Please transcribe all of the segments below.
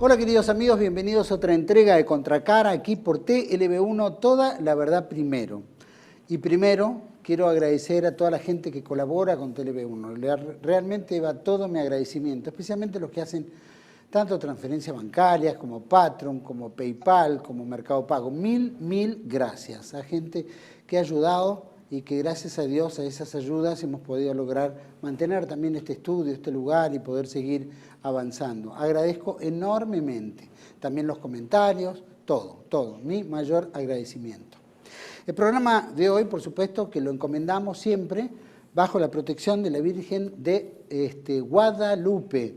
Hola queridos amigos, bienvenidos a otra entrega de Contracara, aquí por TLB1, toda la verdad primero. Y primero quiero agradecer a toda la gente que colabora con TLB1. Realmente va todo mi agradecimiento, especialmente los que hacen tanto transferencias bancarias como Patreon, como PayPal, como Mercado Pago. Mil gracias a gente que ha ayudado y que gracias a Dios, a esas ayudas, hemos podido lograr mantener también este estudio, este lugar y poder seguir avanzando. Agradezco enormemente también los comentarios, todo, mi mayor agradecimiento. El programa de hoy, por supuesto, que lo encomendamos siempre bajo la protección de la Virgen de Guadalupe,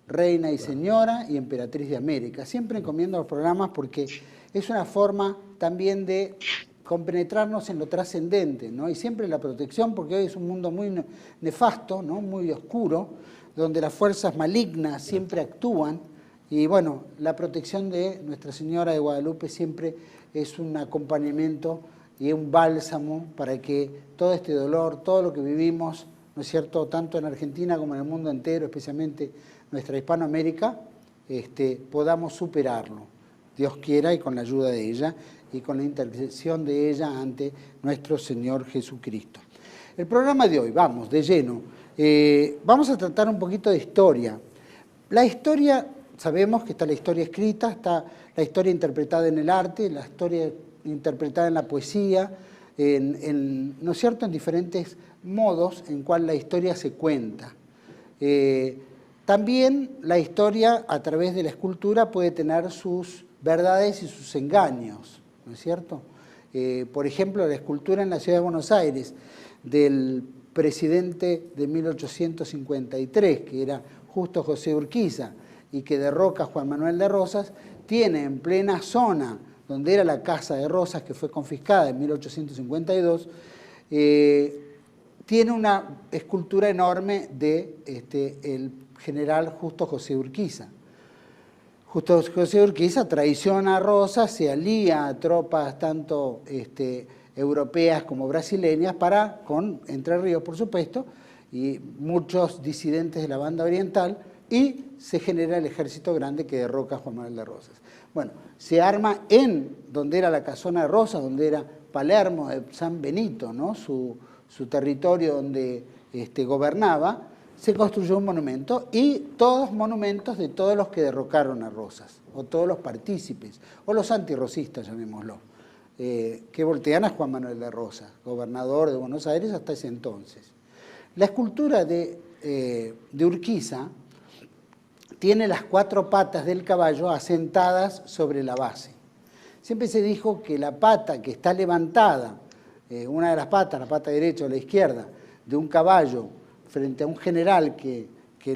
Reina y Señora y Emperatriz de América. Siempre encomiendo los programas porque es una forma también de compenetrarnos en lo trascendente, ¿no? Y siempre la protección, porque hoy es un mundo muy nefasto, ¿no? Muy oscuro, donde las fuerzas malignas siempre actúan. Y bueno, la protección de Nuestra Señora de Guadalupe siempre es un acompañamiento y un bálsamo para que todo este dolor, todo lo que vivimos, ¿no es cierto?, tanto en Argentina como en el mundo entero, especialmente nuestra Hispanoamérica, podamos superarlo. Dios quiera, y con la ayuda de ella y con la intercesión de ella ante nuestro Señor Jesucristo. El programa de hoy, vamos, de lleno, vamos a tratar un poquito de historia. La historia, sabemos que está la historia escrita, está la historia interpretada en el arte, la historia interpretada en la poesía, ¿no es cierto?, en diferentes modos en cual la historia se cuenta. También la historia, a través de la escultura, puede tener sus verdades y sus engaños, ¿no es cierto? Por ejemplo, la escultura en la ciudad de Buenos Aires del presidente de 1853, que era Justo José Urquiza, y que derroca a Juan Manuel de Rosas, tiene en plena zona donde era la casa de Rosas, que fue confiscada en 1852, tiene una escultura enorme de el general Justo José Urquiza. Justo José Urquiza traiciona a Rosas, se alía a tropas tanto europeas como brasileñas con Entre Ríos, por supuesto, y muchos disidentes de la banda oriental, y se genera el ejército grande que derroca a Juan Manuel de Rosas. Bueno, se arma en donde era la casona de Rosas, donde era Palermo de San Benito, ¿no?, su territorio donde gobernaba. Se construyó un monumento y todos monumentos de todos los que derrocaron a Rosas, o todos los partícipes, o los antirrosistas, llamémoslo, que voltean a Juan Manuel de Rosas, gobernador de Buenos Aires hasta ese entonces. La escultura de Urquiza tiene las 4 patas del caballo asentadas sobre la base. Siempre se dijo que la pata que está levantada, una de las patas, la pata derecha o la izquierda, de un caballo frente a un general que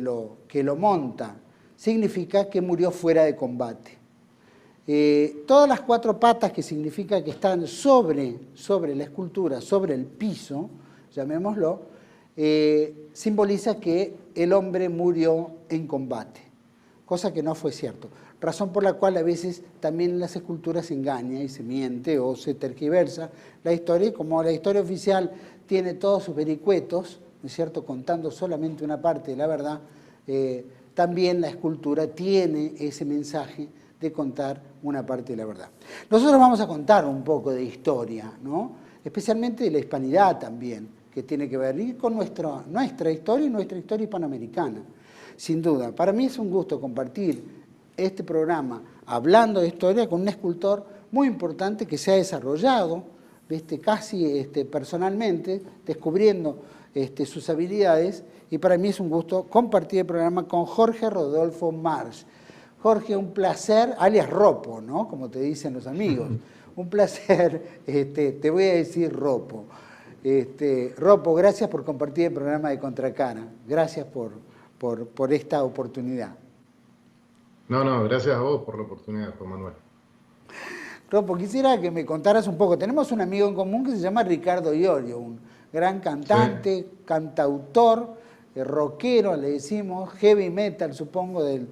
lo monta, significa que murió fuera de combate. Todas las 4 patas, que significa que están sobre la escultura, sobre el piso, llamémoslo, simboliza que el hombre murió en combate, cosa que no fue cierto. Razón por la cual a veces también en las esculturas se engaña y se miente o se tergiversa la historia, y como la historia oficial tiene todos sus vericuetos, ¿no es cierto?, contando solamente una parte de la verdad, también la escultura tiene ese mensaje de contar una parte de la verdad. Nosotros vamos a contar un poco de historia, ¿no?, especialmente de la hispanidad también, que tiene que ver con nuestra historia y nuestra historia hispanoamericana. Sin duda, para mí es un gusto compartir este programa hablando de historia con un escultor muy importante que se ha desarrollado casi personalmente, descubriendo sus habilidades, y para mí es un gusto compartir el programa con Jorge Rodolfo March. Jorge, un placer, alias Ropo, ¿no?, como te dicen los amigos. Un placer, te voy a decir Ropo. Ropo, gracias por compartir el programa de Contracara. Gracias por esta oportunidad. No, gracias a vos por la oportunidad, Juan Manuel. Ropo, quisiera que me contaras un poco. Tenemos un amigo en común que se llama Ricardo Iorio, un gran cantante, sí, cantautor, rockero, le decimos, heavy metal, supongo, del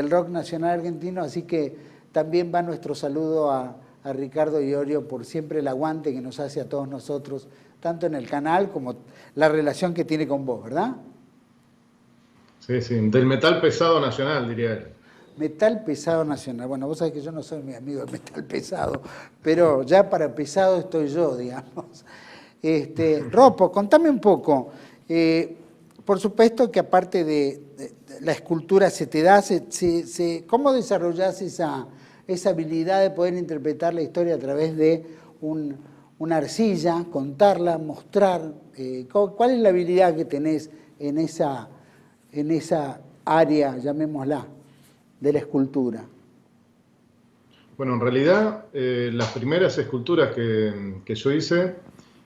rock nacional argentino, así que también va nuestro saludo a Ricardo Iorio por siempre el aguante que nos hace a todos nosotros, tanto en el canal como la relación que tiene con vos, ¿verdad? Sí, del metal pesado nacional, diría él. Metal pesado nacional. Bueno, vos sabés que yo no soy mi amigo de metal pesado, pero ya para pesado estoy yo, digamos. Ropo, contame un poco. Por supuesto que aparte de la escultura se te da, ¿cómo desarrollás esa habilidad de poder interpretar la historia a través de una arcilla, contarla, mostrar? ¿Cuál es la habilidad que tenés en esa área, llamémosla, de la escultura? Bueno, en realidad las primeras esculturas que yo hice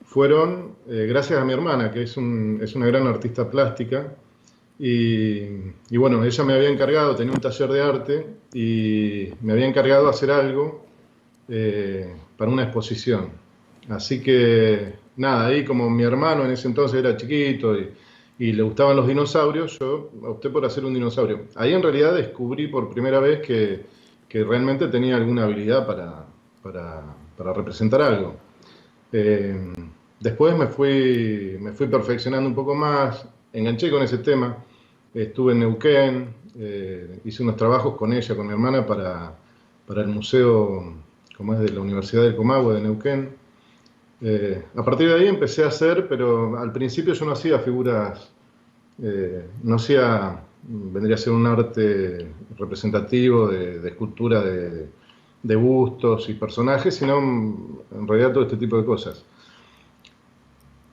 fueron gracias a mi hermana, que es una gran artista plástica. Y bueno, ella me había encargado, tenía un taller de arte y me había encargado hacer algo para una exposición. Así que nada, ahí como mi hermano en ese entonces era chiquito y le gustaban los dinosaurios, yo opté por hacer un dinosaurio. Ahí en realidad descubrí por primera vez que realmente tenía alguna habilidad para representar algo. Después me fui perfeccionando un poco más, enganché con ese tema, estuve en Neuquén, hice unos trabajos con ella, con mi hermana, para el museo, como es de la Universidad del Comahue de Neuquén. A partir de ahí empecé a hacer, pero al principio yo no hacía figuras, no hacía, vendría a ser un arte representativo de escultura de bustos y personajes, sino en realidad todo este tipo de cosas.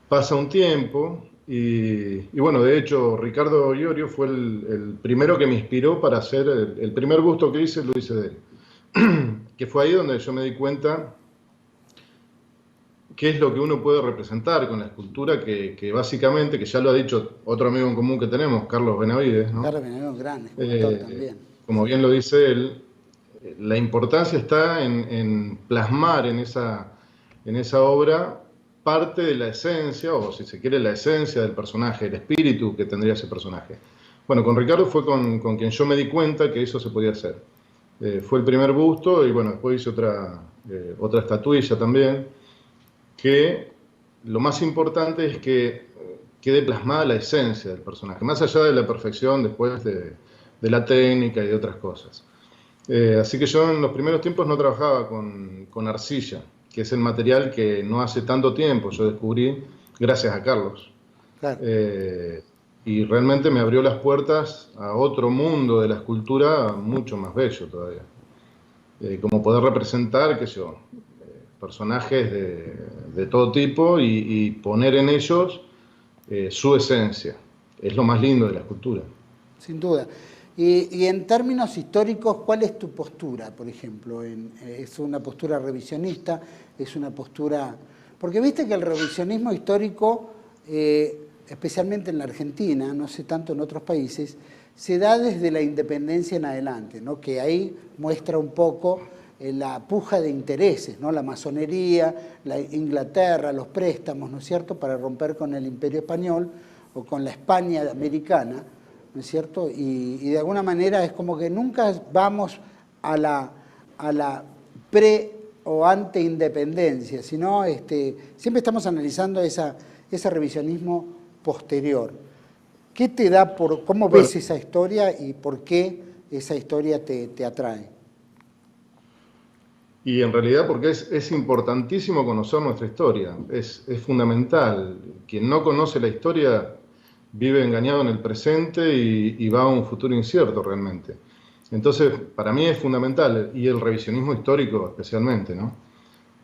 Pasa un tiempo y bueno, de hecho Ricardo Iorio fue el primero que me inspiró para hacer, el primer busto que hice lo hice de él, que fue ahí donde yo me di cuenta qué es lo que uno puede representar con la escultura, que básicamente, que ya lo ha dicho otro amigo en común que tenemos, Carlos Benavides, ¿no? Carlos Benavides, gran escultor también. Como bien lo dice él, la importancia está en plasmar en esa obra parte de la esencia, o si se quiere, la esencia del personaje, el espíritu que tendría ese personaje. Bueno, con Ricardo fue con quien yo me di cuenta que eso se podía hacer. Fue el primer busto y bueno, después hice otra estatuilla también, que lo más importante es que quede plasmada la esencia del personaje, más allá de la perfección después de la técnica y de otras cosas. Así que yo en los primeros tiempos no trabajaba con arcilla, que es el material que no hace tanto tiempo yo descubrí gracias a Carlos. Claro. Y realmente me abrió las puertas a otro mundo de la escultura mucho más bello todavía. Como poder representar, qué sé yo, personajes de todo tipo y poner en ellos su esencia. Es lo más lindo de la escultura. Sin duda. Y en términos históricos, ¿cuál es tu postura, por ejemplo? ¿Es una postura revisionista? ¿Es una postura...? Porque viste que el revisionismo histórico, especialmente en la Argentina, no sé tanto en otros países, se da desde la independencia en adelante, ¿no? Que ahí muestra un poco la puja de intereses, ¿no? La masonería, la Inglaterra, los préstamos, ¿no es cierto?, para romper con el Imperio Español o con la España americana, ¿no es cierto? Y de alguna manera es como que nunca vamos a la pre o ante independencia, sino siempre estamos analizando ese revisionismo posterior. ¿Qué te da cómo ves esa historia y por qué esa historia te atrae? Y en realidad porque es importantísimo conocer nuestra historia, es fundamental. Quien no conoce la historia vive engañado en el presente y va a un futuro incierto realmente. Entonces, para mí es fundamental, y el revisionismo histórico especialmente, ¿no?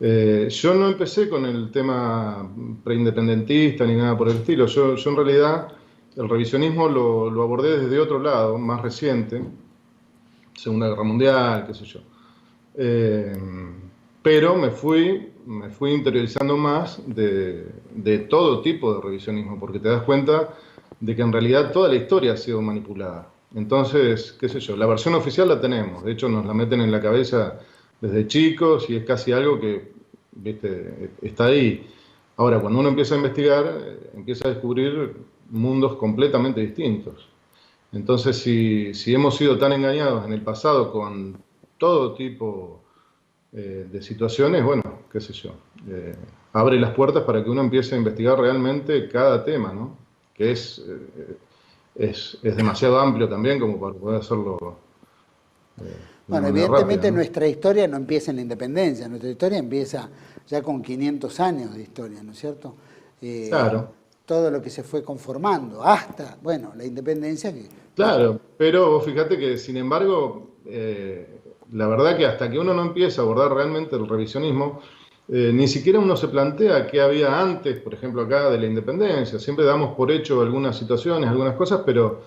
Yo no empecé con el tema preindependentista ni nada por el estilo. Yo en realidad el revisionismo lo abordé desde otro lado, más reciente, Segunda Guerra Mundial, qué sé yo. Pero me fui interiorizando más de todo tipo de revisionismo, porque te das cuenta de que en realidad toda la historia ha sido manipulada. Entonces, qué sé yo, la versión oficial la tenemos, de hecho nos la meten en la cabeza desde chicos y es casi algo que, viste, está ahí. Ahora, cuando uno empieza a investigar, empieza a descubrir mundos completamente distintos. Entonces, si hemos sido tan engañados en el pasado con todo tipo de situaciones, bueno, qué sé yo, abre las puertas para que uno empiece a investigar realmente cada tema, ¿no? Que es demasiado amplio también como para poder hacerlo, de una Bueno, manera evidentemente rápida, ¿no? nuestra historia no empieza en la independencia, nuestra historia empieza ya con 500 años de historia, ¿no es cierto? Claro, Todo lo que se fue conformando hasta, bueno, la independencia que... claro, pero vos fíjate que, sin embargo, la verdad que hasta que uno no empieza a abordar realmente el revisionismo, ni siquiera uno se plantea qué había antes, por ejemplo, acá de la independencia. Siempre damos por hecho algunas situaciones, algunas cosas, pero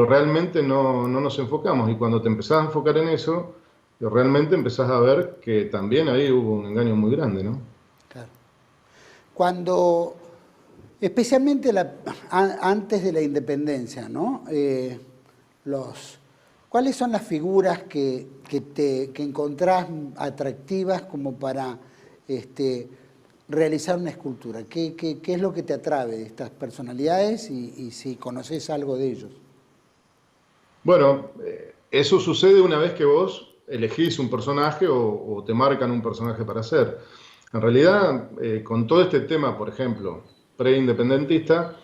realmente no nos enfocamos. Y cuando te empezás a enfocar en eso, realmente empezás a ver que también ahí hubo un engaño muy grande, ¿no? Claro. Cuando, especialmente antes de la independencia, ¿no? ¿Cuáles son las figuras que encontrás atractivas como para realizar una escultura? ¿Qué es lo que te atrae de estas personalidades y si conoces algo de ellos? Bueno, eso sucede una vez que vos elegís un personaje o te marcan un personaje para hacer. En realidad, con todo este tema, por ejemplo, preindependentista,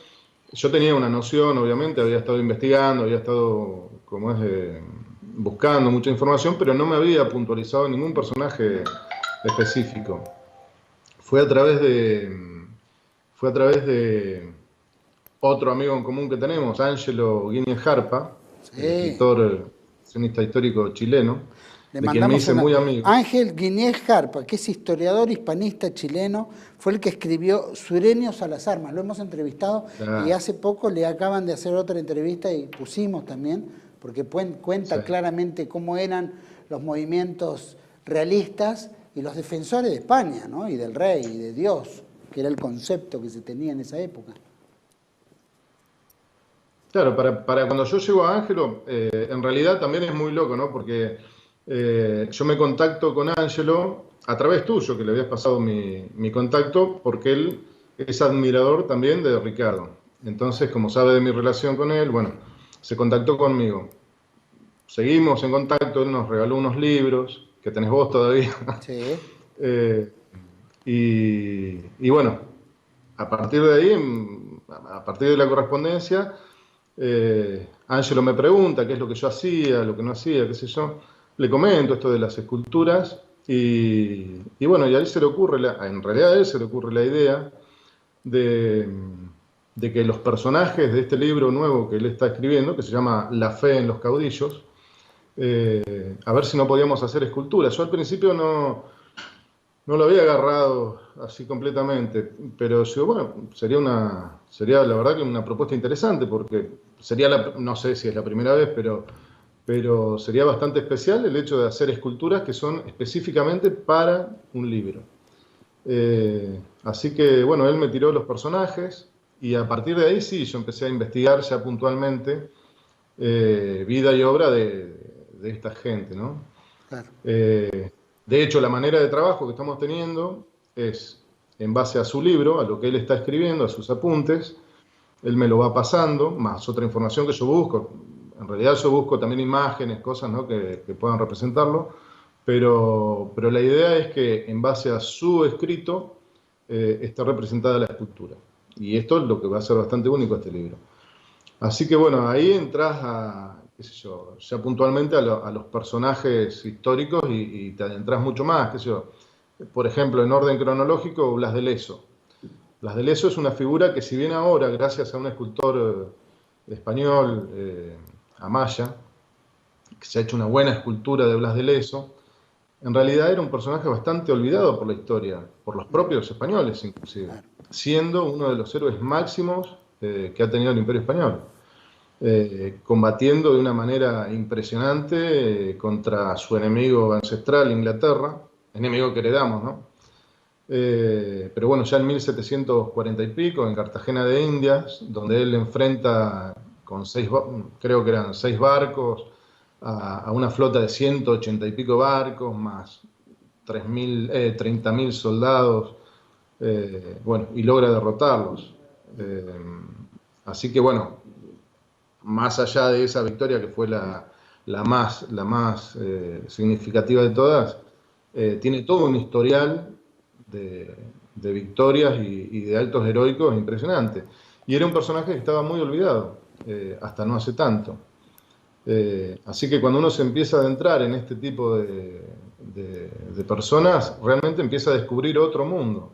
yo tenía una noción, obviamente, había estado investigando, había estado, como es, buscando mucha información, pero no me había puntualizado ningún personaje específico. Fue a través de, fue a través de otro amigo en común que tenemos, Ángelo Guíñez Jarpa, Sí. escritor, sionista histórico chileno, Le de quien me mandamos hice una... muy amigo. Ángel Guiñez Jarpa, que es historiador hispanista chileno, fue el que escribió Sureños a las armas. Lo hemos entrevistado y Claro, hace poco le acaban de hacer otra entrevista y pusimos también, porque sí. cuenta claramente cómo eran los movimientos realistas y los defensores de España, ¿no? Y del rey y de Dios, que era el concepto que se tenía en esa época. Claro, para cuando yo llego a Ángelo, en realidad también es muy loco, ¿no? Porque yo me contacto con Ángelo a través tuyo, que le habías pasado mi contacto, porque él es admirador también de Ricardo. Entonces, como sabe de mi relación con él, bueno, se contactó conmigo. Seguimos en contacto, él nos regaló unos libros, que tenés vos todavía. Sí, Eh, y bueno, a partir de ahí, a partir de la correspondencia, Ángelo me pregunta qué es lo que yo hacía, lo que no hacía, qué sé yo. Le comento esto de las esculturas y bueno, y a él se le ocurre, en realidad a él se le ocurre la idea de, de que los personajes de este libro nuevo que él está escribiendo, que se llama La fe en los caudillos, a ver si no podíamos hacer esculturas. Yo al principio no lo había agarrado así completamente, pero digo, bueno, sería la verdad que una propuesta interesante, porque sería no sé si es la primera vez, pero sería bastante especial el hecho de hacer esculturas que son específicamente para un libro. Así que, bueno, él me tiró los personajes y a partir de ahí sí, yo empecé a investigar ya puntualmente vida y obra de esta gente, ¿no? claro. De hecho, la manera de trabajo que estamos teniendo es en base a su libro, a lo que él está escribiendo, a sus apuntes, él me lo va pasando, más otra información que yo busco. En realidad yo busco también imágenes, cosas, ¿no?, que puedan representarlo, pero la idea es que en base a su escrito esté representada la escultura. Y esto es lo que va a ser bastante único este libro. Así que bueno, ahí entras a, qué sé yo, ya puntualmente a los personajes históricos y te adentras mucho más, qué sé yo. Por ejemplo, en orden cronológico, Blas de Leso. Blas de Leso es una figura que, si bien ahora, gracias a un escultor español, Amaya, que se ha hecho una buena escultura de Blas de Leso, en realidad era un personaje bastante olvidado por la historia, por los propios españoles inclusive, Claro. siendo uno de los héroes máximos que ha tenido el Imperio Español, combatiendo de una manera impresionante contra su enemigo ancestral, Inglaterra, enemigo que heredamos, ¿no? Pero bueno, ya en 1740 y pico, en Cartagena de Indias, donde él enfrenta con creo que eran 6 barcos, a una flota de 180 y pico barcos, más 30.000 soldados, bueno, y logra derrotarlos. Eh, Así que bueno, más allá de esa victoria que fue la más significativa de todas, tiene todo un historial de, de victorias y de actos heroicos impresionante. Y era un personaje que estaba muy olvidado, hasta no hace tanto. Así que cuando uno se empieza a adentrar en este tipo de personas, realmente empieza a descubrir otro mundo.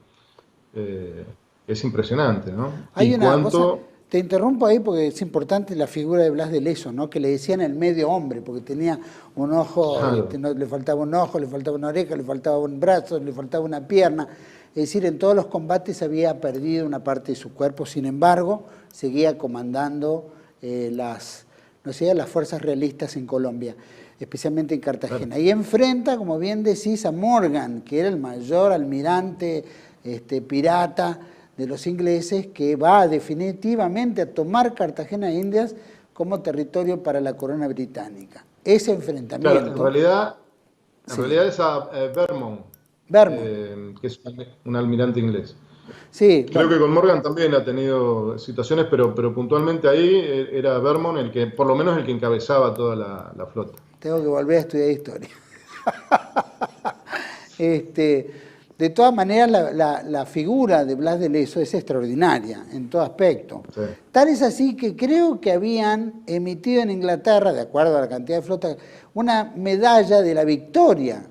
Es impresionante, ¿no? Hay Y una cosa, cuánto... te interrumpo ahí porque es importante la figura de Blas de Leso, ¿no? Que le decían el medio hombre, porque tenía un ojo, Claro, le faltaba un ojo, le faltaba una oreja, le faltaba un brazo, le faltaba una pierna. Es decir, en todos los combates había perdido una parte de su cuerpo, sin embargo, seguía comandando no sé, las fuerzas realistas en Colombia, especialmente en claro. Cartagena. Y enfrenta, como bien decís, a Morgan, que era el mayor almirante pirata de los ingleses, que va definitivamente a tomar Cartagena de Indias como territorio para la corona británica. Ese Claro, enfrentamiento, en sí, realidad es a Vermont, Vermont, que es un almirante inglés. sí, Creo bueno, que con Morgan también ha tenido situaciones, pero puntualmente ahí era Vermont el que, por lo menos el que encabezaba toda la flota. tengo que volver a estudiar historia. Este, de todas maneras, la figura de Blas de Leso es extraordinaria en todo aspecto. Sí. Tal es así que creo que habían emitido en Inglaterra, de acuerdo a la cantidad de flota, una medalla de la victoria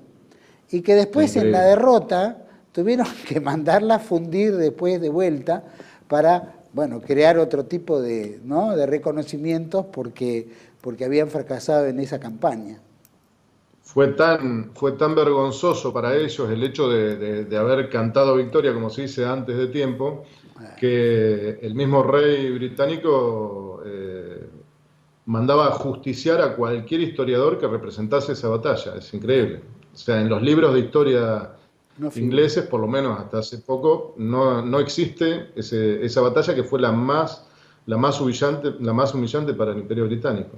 y que después en la Increíble. derrota tuvieron que mandarla a fundir después de vuelta para, bueno, crear otro tipo de, ¿no?, de reconocimientos porque habían fracasado en esa campaña. Fue tan vergonzoso para ellos el hecho de haber cantado victoria, como se dice, antes de tiempo, que el mismo rey británico mandaba a justiciar a cualquier historiador que representase esa batalla. Es increíble. O sea, en los libros de historia No figura. ingleses, por lo menos hasta hace poco, no existe esa batalla que fue la más humillante para el Imperio Británico.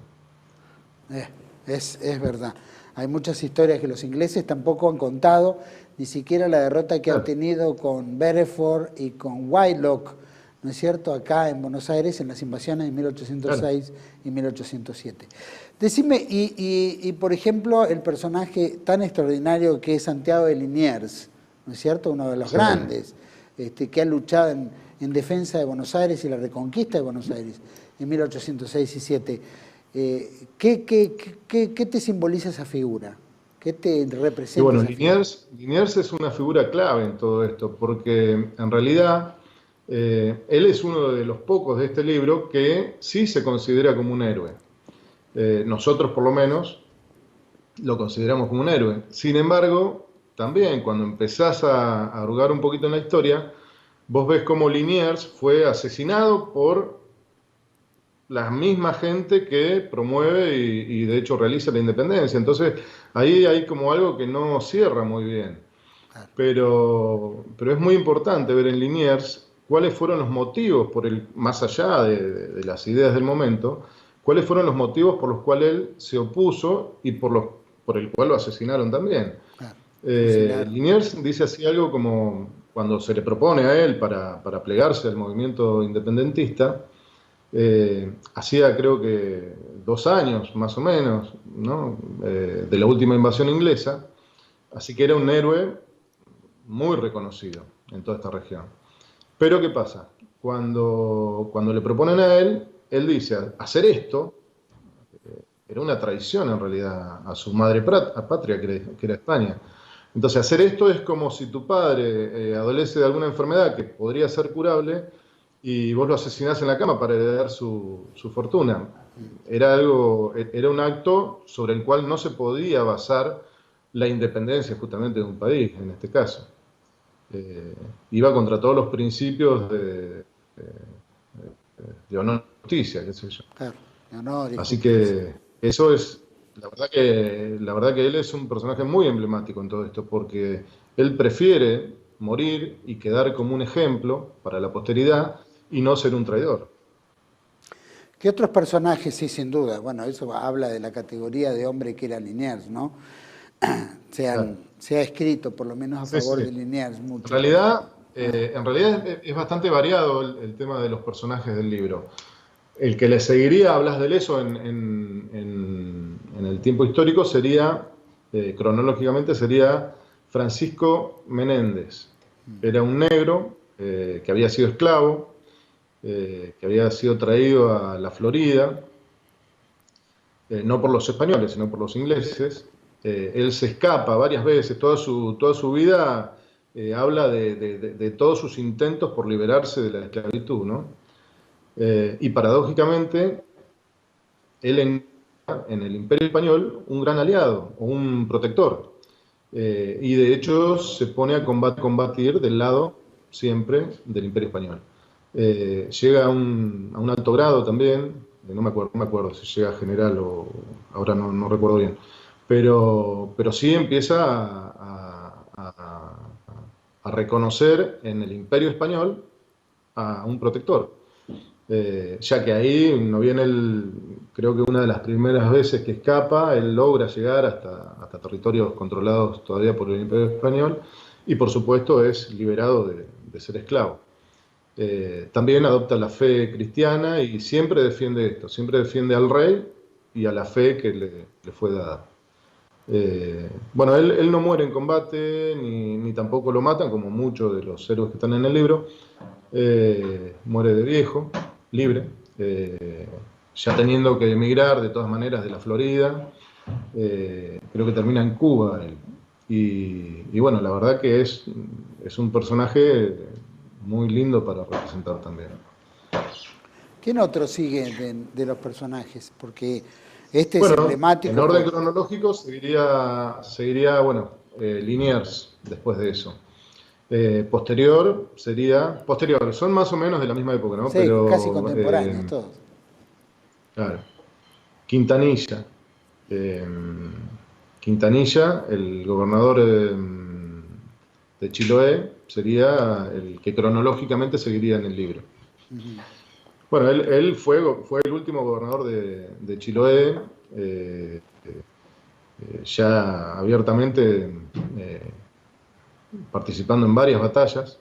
Eh, es verdad. Hay muchas historias que los ingleses tampoco han contado, ni siquiera la derrota que han Claro, tenido con Hereford y con Whitelock, ¿no es cierto?, acá en Buenos Aires en las invasiones de claro. 1806 y 1807. Decime, por ejemplo, el personaje tan extraordinario que es Santiago de Liniers, ¿no es cierto?, uno de los Sí. grandes, que ha luchado en defensa de Buenos Aires y la reconquista de Buenos Aires en 1806 y 7. ¿Qué te simboliza esa figura? ¿Qué te Y representa bueno, esa figura? Liniers es una figura clave en todo esto, porque en realidad él es uno de los pocos de este libro que sí se considera como un héroe. Nosotros, por lo menos, lo consideramos como un héroe. Sin embargo, también cuando empezás a hurgar un poquito en la historia, vos ves cómo Liniers fue asesinado por la misma gente que promueve y de hecho realiza la independencia. Entonces, ahí hay como algo que no cierra muy bien. Claro. Pero es muy importante ver en Liniers cuáles fueron los motivos, más allá de las ideas del momento, cuáles fueron los motivos por los cuales él se opuso y por el cual lo asesinaron también. Claro, fusilaron. Liniers dice así algo como cuando se le propone a él para plegarse al movimiento independentista, hacía creo que 2 años más o menos, ¿no? De la última invasión inglesa, así que era un héroe muy reconocido en toda esta región. Pero ¿qué pasa? Cuando le proponen a él, él dice, hacer esto era una traición en realidad a su madre patria, que era España. Entonces, hacer esto es como si tu padre adolece de alguna enfermedad que podría ser curable y vos lo asesinás en la cama para heredar su fortuna. Era un acto sobre el cual no se podía basar la independencia justamente de un país, en este caso. Iba contra todos los principios de honor y justicia, qué sé yo. Claro, de honor y Así justicia. que eso es, la verdad que él es un personaje muy emblemático en todo esto, porque él prefiere morir y quedar como un ejemplo para la posteridad y no ser un traidor. ¿Qué otros personajes? Sí, sin duda. Bueno, eso habla de la categoría de hombre que era Liniers, ¿no? Claro. Se ha escrito, por lo menos a Sí, favor sí. de Liniers, En mucho. realidad, Ah, es bastante variado el tema de los personajes del libro. El que le seguiría a Blas de Leso en el tiempo histórico sería, cronológicamente, sería Francisco Menéndez. Era un negro que había sido esclavo, que había sido traído a la Florida no por los españoles, sino por los ingleses. Él se escapa varias veces, toda su vida habla de todos sus intentos por liberarse de la esclavitud, ¿no? Y paradójicamente, él en el Imperio Español un gran aliado o un protector. Y de hecho se pone a combatir del lado siempre del Imperio Español. Llega a un alto grado también, no me acuerdo si llega a general o ahora no recuerdo bien, pero sí empieza a reconocer en el Imperio Español a un protector. Ya que ahí no viene creo que una de las primeras veces que escapa, él logra llegar hasta territorios controlados todavía por el Imperio Español y por supuesto es liberado de ser esclavo. También adopta la fe cristiana y siempre defiende esto, siempre defiende al rey y a la fe que le fue dada. Bueno, él no muere en combate, ni tampoco lo matan, como muchos de los héroes que están en el libro. Muere de viejo, libre, ya teniendo que emigrar de todas maneras de la Florida. Creo que termina en Cuba él. Y bueno, la verdad que es un personaje muy lindo para representar también. ¿Quién otro sigue de los personajes? Porque este es Bueno, emblemático. en orden cronológico seguiría bueno, Liniers después de eso. Posterior, son más o menos de la misma época, ¿no? Sí, Pero, casi contemporáneos todos. claro. Quintanilla. Quintanilla, el gobernador de Chiloé, sería el que cronológicamente seguiría en el libro. Uh-huh. Bueno, él fue el último gobernador de Chiloé, ya abiertamente participando en varias batallas.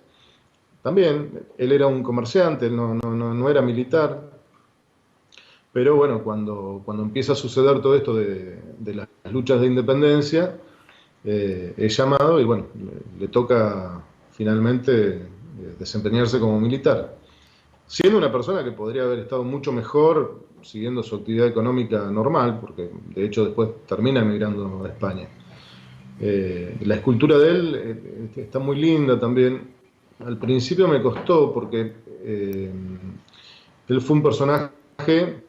También él era un comerciante, él no era militar, pero bueno, cuando empieza a suceder todo esto de las luchas de independencia, es llamado y bueno, le toca finalmente desempeñarse como militar. Siendo una persona que podría haber estado mucho mejor siguiendo su actividad económica normal, porque de hecho después termina emigrando a España. La escultura de él está muy linda también. Al principio me costó porque él fue un personaje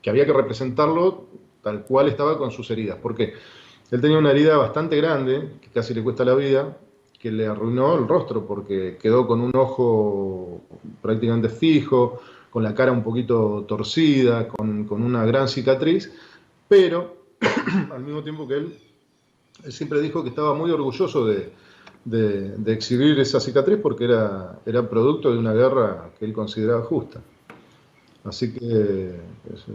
que había que representarlo tal cual estaba con sus heridas. ¿Por qué? Él tenía una herida bastante grande, que casi le cuesta la vida, que le arruinó el rostro porque quedó con un ojo prácticamente fijo, con la cara un poquito torcida, con una gran cicatriz, pero al mismo tiempo que él siempre dijo que estaba muy orgulloso de exhibir esa cicatriz porque era producto de una guerra que él consideraba justa. Así que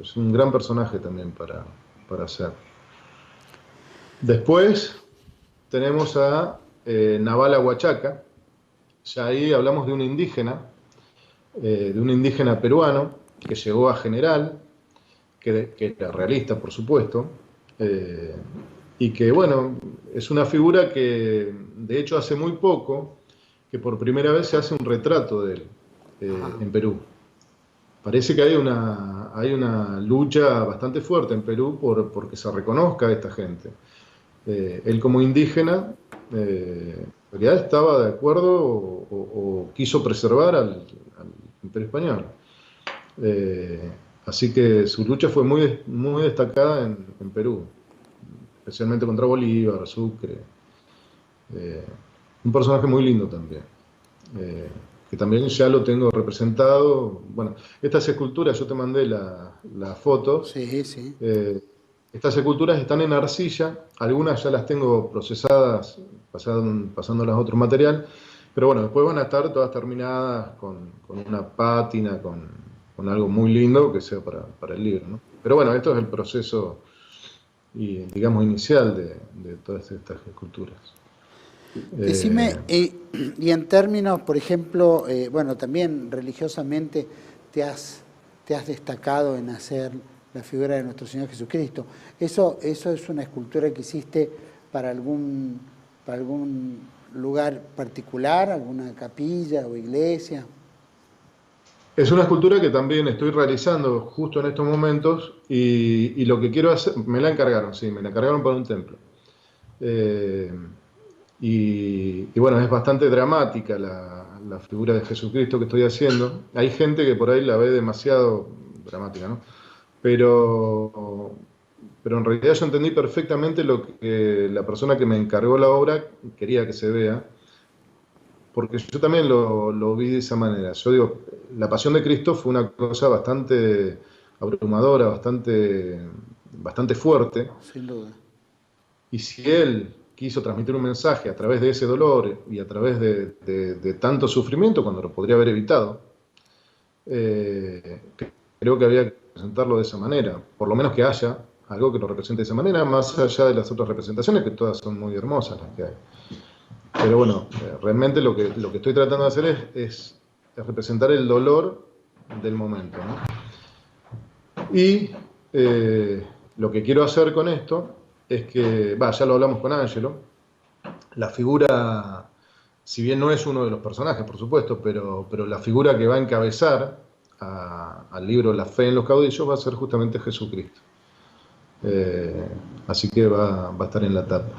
es un gran personaje también para hacer. Después tenemos a Navala Huachaca. Ya ahí hablamos de un indígena peruano que llegó a general, que era realista, por supuesto, y que, bueno, es una figura que, de hecho, hace muy poco, que por primera vez se hace un retrato de él en Perú. Parece que hay una lucha bastante fuerte en Perú porque se reconozca a esta gente. Él como indígena, en realidad estaba de acuerdo o quiso preservar al Imperio Español. Así que su lucha fue muy, muy destacada en Perú, especialmente contra Bolívar, Sucre. Un personaje muy lindo también, que también ya lo tengo representado. Bueno, estas esculturas, yo te mandé la foto. Sí, sí. Estas esculturas están en arcilla, algunas ya las tengo procesadas, pasándolas a otro material, pero bueno, después van a estar todas terminadas con una pátina, con algo muy lindo que sea para el libro, ¿no? Pero bueno, esto es el proceso, digamos, inicial de todas estas esculturas. Decime, y en términos, por ejemplo, bueno, también religiosamente te has destacado en hacer la figura de nuestro Señor Jesucristo. ¿Eso es una escultura que hiciste para algún lugar particular, alguna capilla o iglesia? Es una escultura que también estoy realizando justo en estos momentos y lo que quiero hacer, me la encargaron para un templo. Y bueno, es bastante dramática la figura de Jesucristo que estoy haciendo. Hay gente que por ahí la ve demasiado dramática, ¿no? Pero en realidad yo entendí perfectamente lo que la persona que me encargó la obra quería que se vea, porque yo también lo vi de esa manera. Yo digo, la pasión de Cristo fue una cosa bastante abrumadora, bastante fuerte. Sin duda. Y si Él quiso transmitir un mensaje a través de ese dolor y a través de tanto sufrimiento, cuando lo podría haber evitado, creo que había que presentarlo de esa manera, por lo menos que haya algo que lo represente de esa manera, más allá de las otras representaciones, que todas son muy hermosas las que hay. Pero bueno, realmente lo que estoy tratando de hacer es representar el dolor del momento, ¿no? Y lo que quiero hacer con esto es que, ya lo hablamos con Ángelo, la figura, si bien no es uno de los personajes, por supuesto, pero la figura que va a encabezar al libro La fe en los caudillos va a ser justamente Jesucristo. Así que va a estar en la tapa.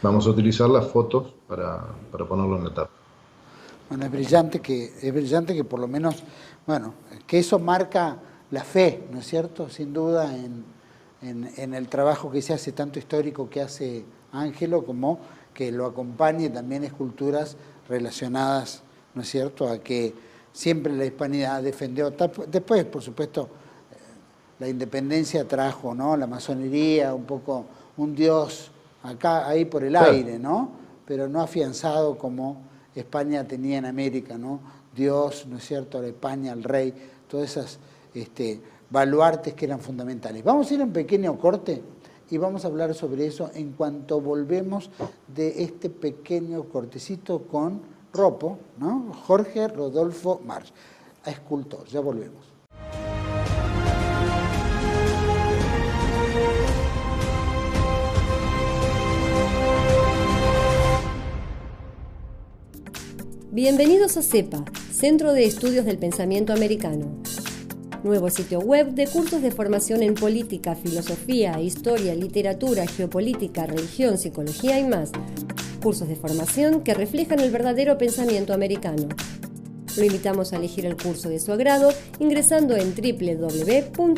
Vamos a utilizar las fotos para ponerlo en la tapa. Bueno, es brillante que por lo menos, bueno, que eso marca la fe, ¿no es cierto? Sin duda en el trabajo que se hace, tanto histórico que hace Ángelo, como que lo acompañe también esculturas relacionadas, ¿no es cierto?, a que siempre la hispanidad defendió. Después, por supuesto, la independencia trajo, ¿no?, la masonería, un poco un Dios acá, ahí por el aire, ¿no?, pero no afianzado como España tenía en América, ¿no?, Dios, ¿no es cierto?, la España, el rey, todas esas baluartes que eran fundamentales. Vamos a ir a un pequeño corte y vamos a hablar sobre eso en cuanto volvemos de este pequeño cortecito con Ropo, ¿no?, Jorge Rodolfo March, escultor. Ya volvemos. Bienvenidos a CEPA, Centro de Estudios del Pensamiento Americano. Nuevo sitio web de cursos de formación en política, filosofía, historia, literatura, geopolítica, religión, psicología y más. Cursos de formación que reflejan el verdadero pensamiento americano. Lo invitamos a elegir el curso de su agrado ingresando en www.cepa.la.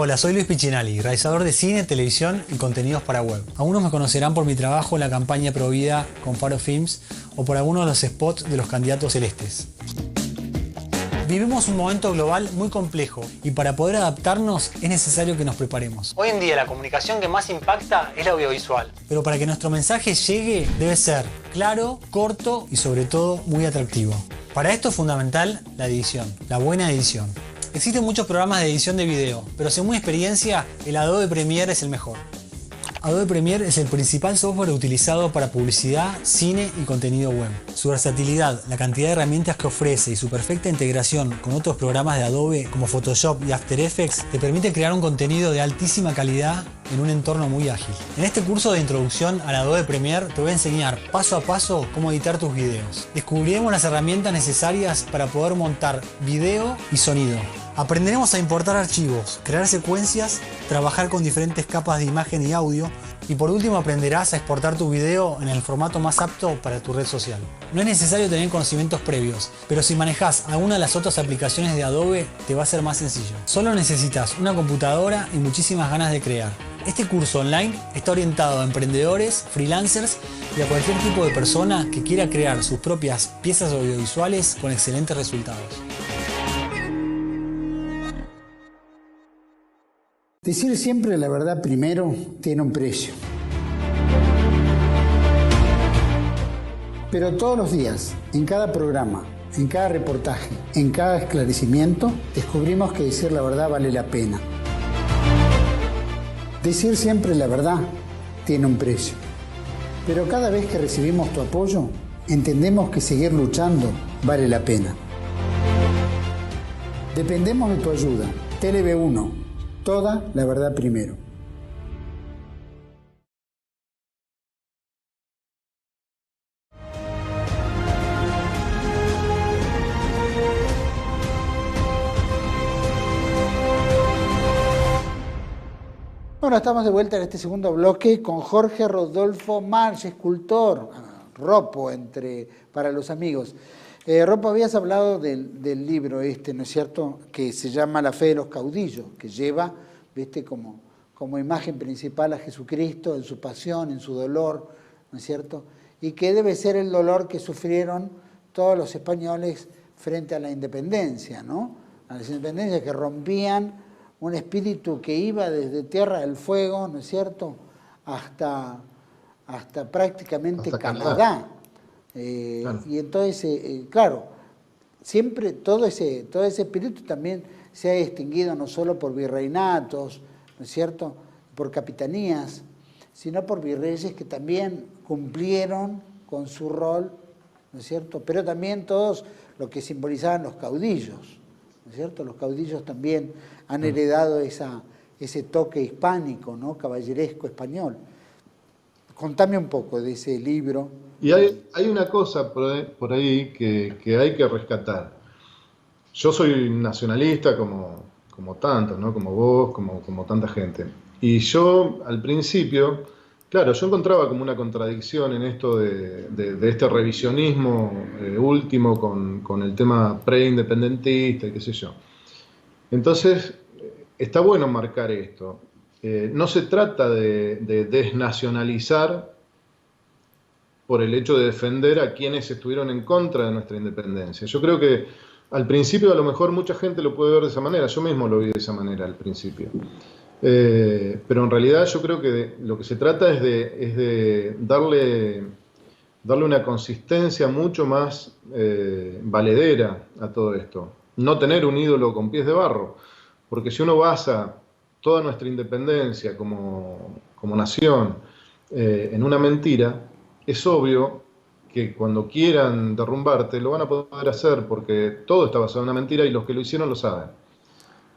Hola, soy Luis Piccinali, realizador de cine, televisión y contenidos para web. Algunos me conocerán por mi trabajo en la campaña Provida con Faro Films o por algunos de los spots de los candidatos celestes. Vivimos un momento global muy complejo y para poder adaptarnos es necesario que nos preparemos. Hoy en día la comunicación que más impacta es la audiovisual. Pero para que nuestro mensaje llegue debe ser claro, corto y sobre todo muy atractivo. Para esto es fundamental la edición, la buena edición. Existen muchos programas de edición de video, pero según mi experiencia, el Adobe Premiere es el mejor. Adobe Premiere es el principal software utilizado para publicidad, cine y contenido web. Su versatilidad, la cantidad de herramientas que ofrece y su perfecta integración con otros programas de Adobe como Photoshop y After Effects te permite crear un contenido de altísima calidad en un entorno muy ágil. En este curso de introducción al Adobe Premiere te voy a enseñar paso a paso cómo editar tus videos. Descubriremos las herramientas necesarias para poder montar video y sonido. Aprenderemos a importar archivos, crear secuencias, trabajar con diferentes capas de imagen y audio y por último aprenderás a exportar tu video en el formato más apto para tu red social. No es necesario tener conocimientos previos, pero si manejas alguna de las otras aplicaciones de Adobe te va a ser más sencillo. Solo necesitas una computadora y muchísimas ganas de crear. Este curso online está orientado a emprendedores, freelancers y a cualquier tipo de persona que quiera crear sus propias piezas audiovisuales con excelentes resultados. Decir siempre la verdad primero tiene un precio. Pero todos los días, en cada programa, en cada reportaje, en cada esclarecimiento, descubrimos que decir la verdad vale la pena. Decir siempre la verdad tiene un precio. Pero cada vez que recibimos tu apoyo, entendemos que seguir luchando vale la pena. Dependemos de tu ayuda. TLV1, toda la verdad primero. Bueno, estamos de vuelta en este segundo bloque con Jorge Rodolfo March, escultor, Ropo para los amigos. Ropo, habías hablado del libro ¿no es cierto?, que se llama La fe de los caudillos, que lleva, como imagen principal a Jesucristo en su pasión, en su dolor, ¿no es cierto?, y que debe ser el dolor que sufrieron todos los españoles frente a la independencia, ¿no?, a las independencias que rompían un espíritu que iba desde Tierra del Fuego, ¿no es cierto?, hasta prácticamente Canadá. Claro. Y entonces, claro, siempre todo ese espíritu también se ha distinguido no solo por virreinatos, ¿no es cierto?, por capitanías, sino por virreyes que también cumplieron con su rol, ¿no es cierto?, pero también todos lo que simbolizaban los caudillos, ¿no es cierto? Los caudillos también han heredado ese toque hispánico, ¿no?, caballeresco español. Contame un poco de ese libro. Y hay una cosa por ahí que hay que rescatar. Yo soy nacionalista como tantos, ¿no?, como vos, como tanta gente. Y yo al principio, claro, yo encontraba como una contradicción en esto de este revisionismo último con el tema preindependentista y qué sé yo. Entonces, está bueno marcar esto. No se trata de desnacionalizar por el hecho de defender a quienes estuvieron en contra de nuestra independencia. Yo creo que al principio a lo mejor mucha gente lo puede ver de esa manera, yo mismo lo vi de esa manera al principio. Pero en realidad yo creo que lo que se trata es de darle una consistencia mucho más valedera a todo esto. No tener un ídolo con pies de barro, porque si uno basa toda nuestra independencia como nación en una mentira, es obvio que cuando quieran derrumbarte lo van a poder hacer, porque todo está basado en una mentira y los que lo hicieron lo saben.